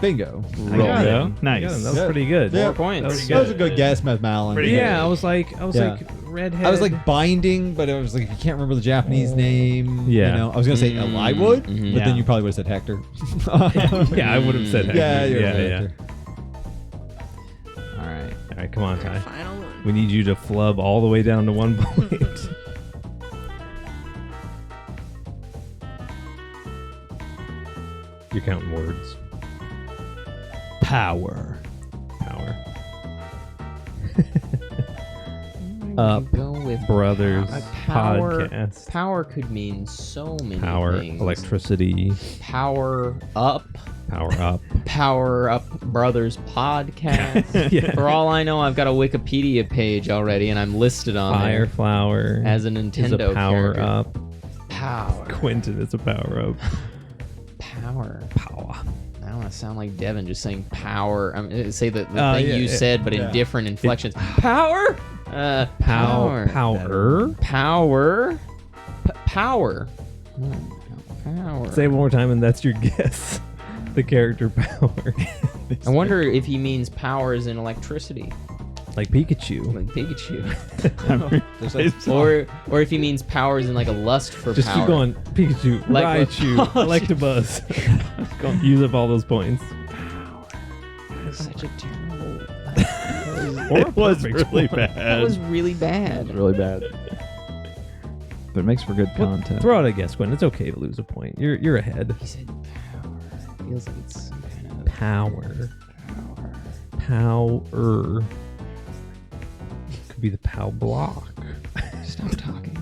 Bingo. I got Roy. him. Nice. I got him. That was Yeah. pretty good. Yeah. 4 points. That was That was a good guess, Matt Malin. Pretty Yeah, I was like Yeah. redhead. I was like binding, but I was like, I can't remember the Japanese name. Yeah. You know, I was gonna say Eliwood, mhm. but Yeah. then you probably would have said Hector. yeah, I would have said that. Yeah, you yeah, would've said yeah. Hector. All right. All right, come on, Ty. Final one. We need you to flub all the way down to 1 point. You're counting words. Power. Power. Up. Go with Brothers power. podcast. Power could mean so many Power, things. electricity, Power up. power up. Power Up Brothers podcast. Yeah. For all I know, I've got a Wikipedia page already, and I'm listed on Fire there flower as a is Nintendo a power character. up. Power. Quentin is a power up. Power. Power. I don't want to sound like Devin just saying power. I'm mean, say the thing yeah, you yeah, said, but in different inflections. Power. Power. Power. Power. Power. Power. Say it one more time, and that's your guess. The character power. I wonder if he means power as in electricity, Like Pikachu. like Pikachu, There's like, or if he means power as in like a lust for Just power. keep going. Pikachu, Like what- Raichu, Electabuzz. Use up all those points. That is such a terrible. It was perfect really one. That bad. was really bad. really bad. But it makes for good content. Throw out a guess, Gwen. It's okay to lose a point. You're ahead. He said power. Feels like it's some kind of Power. power. Power. Could be the POW block. Stop talking.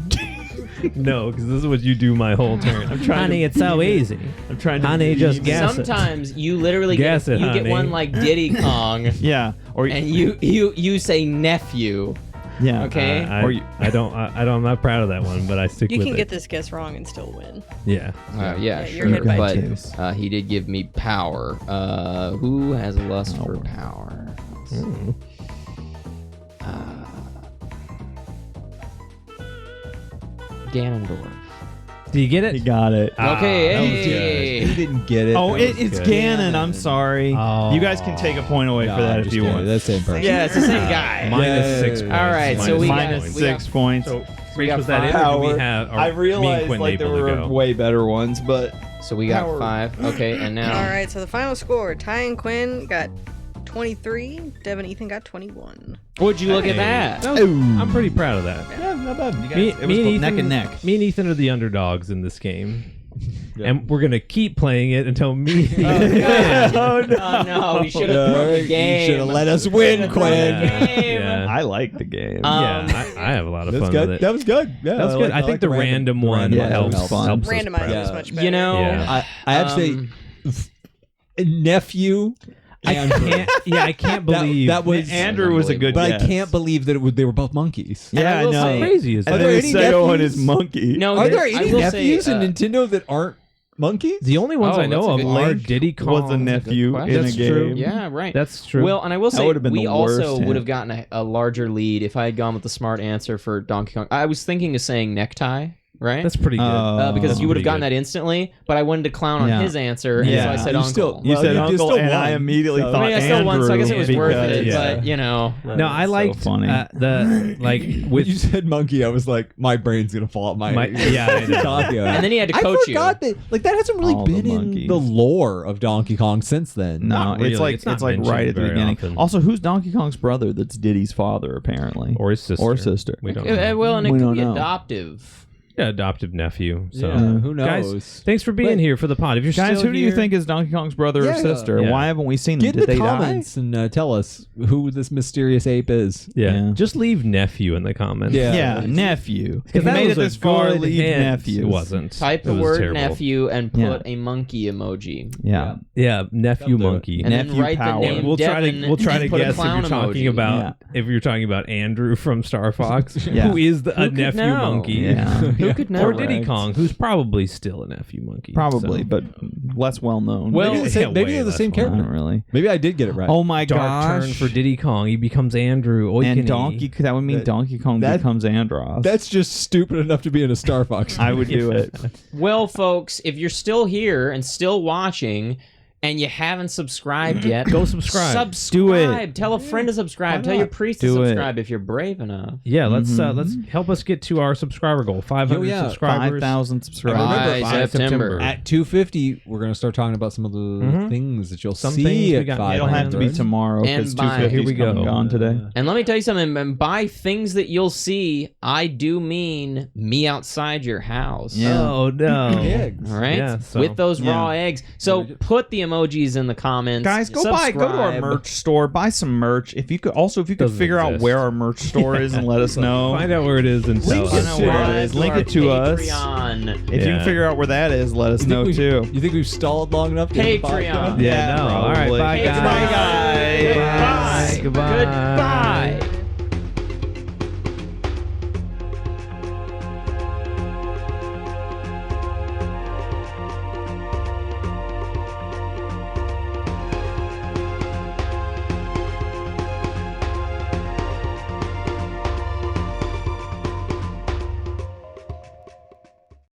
No, because this is what you do my whole turn. I'm trying Honey, to it's so beat it. easy. I'm trying to. Honey, just guess it. Sometimes you literally Guess get, it, you get honey. one like Diddy Kong, Yeah. Or and you say nephew. Yeah. Okay. I'm not proud of that one, but I stick You with can it. get this guess wrong and still win. Yeah. Yeah, Yeah, sure. you're hit by But two. he did give me power. Who has a lust for power? Mm. Ganondorf. Do you get it? He got it. Okay, that was hey. he didn't get it. Oh, That was it's good. Ganon. I'm sorry. Oh. You guys can take a point away No, for that I'm if just you kidding. want. That's the same person. Yeah, it's the same guy. Minus Yeah. 6 points. All right, so we got- Minus we 6 points. So, we got was that it, five. or do we have? Or I me and realized Quinn like there able to were go? way better ones, but So we got Power. 5. Okay, and now All right, so the final score: Ty and Quinn got 23. Devin and Ethan got 21. would you look at Hey, that? was- I'm pretty proud of that. yeah, not bad. Me, it was me and neck Ethan, and neck. Me and Ethan are the underdogs in this game. and we're gonna keep playing it until me. Oh no, we should have thrown the game. You should have let us win, Quinn. Yeah. I like the game. Yeah, I have a lot of That's fun good. with it. That was good. Yeah, That was good. I think the random one random helps. one. helps us Randomized prep. is much better. You know, Yeah. I have to say, nephew. Andrew. I can't believe that was Andrew was a good But guess. I can't believe that they were both monkeys. And I Yeah, will no. say- How crazy is And Are that? there then any Sego and nephews? his monkey. no, Are there I any will nephews say, in Nintendo that aren't monkeys? The only ones Oh, I know that's of a good are Link Diddy Kong. was a nephew in a That's game. true. Yeah, right. That's true. Well, and I will That say, would've been we the also worst would have hint. gotten a larger lead if I had gone with the smart answer for Donkey Kong. I was thinking of saying necktie, right? that's pretty good. Because That's you would have pretty gotten good. that instantly, but I wanted to clown on Yeah. his answer, and so Yeah. I said You uncle. still- You Well, said you uncle, still and I won, immediately so- thought I mean, I still won, so I guess it was Andrew worth it. because- But you know, No, I so like funny. the like When with you said monkey, I was like, my brain's gonna fall out my yeah, I know. Donkey. and then he had to I coach you. forgot that that hasn't really All the been in monkeys. the lore of Donkey Kong since then. No, Not really. it's like It's not right mentioned at the very beginning. often. Also, who's Donkey Kong's brother? That's Diddy's father, apparently, or his sister. or sister. We don't Uh, know. well, and it We could don't be know. adoptive. Yeah, adoptive nephew. So Yeah, who knows? Guys, thanks for being But- here for the pod. If you're Guys, still who do you here- think is Donkey Kong's brother or Yeah. sister? Yeah. Why haven't we seen them? Get in Did the they comments and tell us who this mysterious ape is. Yeah. Yeah. Just leave nephew in the comments. Yeah. die? Yeah, nephew. If Because you that made was it a this far, good leave hint. nephew. It wasn't. Type It the was word terrible. nephew and put Yeah. a monkey emoji. Yeah. Yeah, nephew That'll do it. monkey. And then Nephew write power. the name We'll Devin try to and put a guess if you're clown talking emoji. about if you're talking about Andrew from Star Fox, Yeah. who is a could nephew know? monkey. Yeah. Who could know? Or Diddy Correct. Kong, who's probably still a nephew monkey. Probably, so. but less well known. Well, maybe yeah, they're the way same less character. not really. Maybe I did get it right. Oh my Dark gosh! turn for Diddy Kong. He becomes Andrew. and Oikeni. Donkey. That would mean That- Donkey Kong that- becomes Andros. That's just stupid enough to be in a Star Fox. I would do it. Well, folks, if you're still here and still watching and you haven't subscribed yet, Go subscribe. Subscribe. Do Tell a friend to subscribe. Why Tell your not? priest to Do it. subscribe if you're brave enough. Yeah, let's help us get to our subscriber goal. 500 Oh, yeah. subscribers. 5,000 subscribers. Remember, By September. At 250, we're going to start talking about some of the things that you'll Some see things we at got- 500. It'll have to be tomorrow And because by- 250 Here we go. gone today. And let me tell you something, and by things that you'll see, I do mean me outside your house. Yeah. Oh no. Eggs. All right? Yeah, so- With those raw Yeah. eggs. So put the emojis in the comments. Guys, go to our Subscribe. merch store, buy some merch. If you could Doesn't figure out exist. where our merch store is and let us know. Find out where it is and tell Link it us. to where it is. Link it to us. Patreon. If you Yeah. can figure out where that is, let us know too. You think we've stalled long enough? to end the Patreon. podcast? Yeah, no. All right, probably. bye Patreon. guys. Goodbye. Goodbye. Goodbye.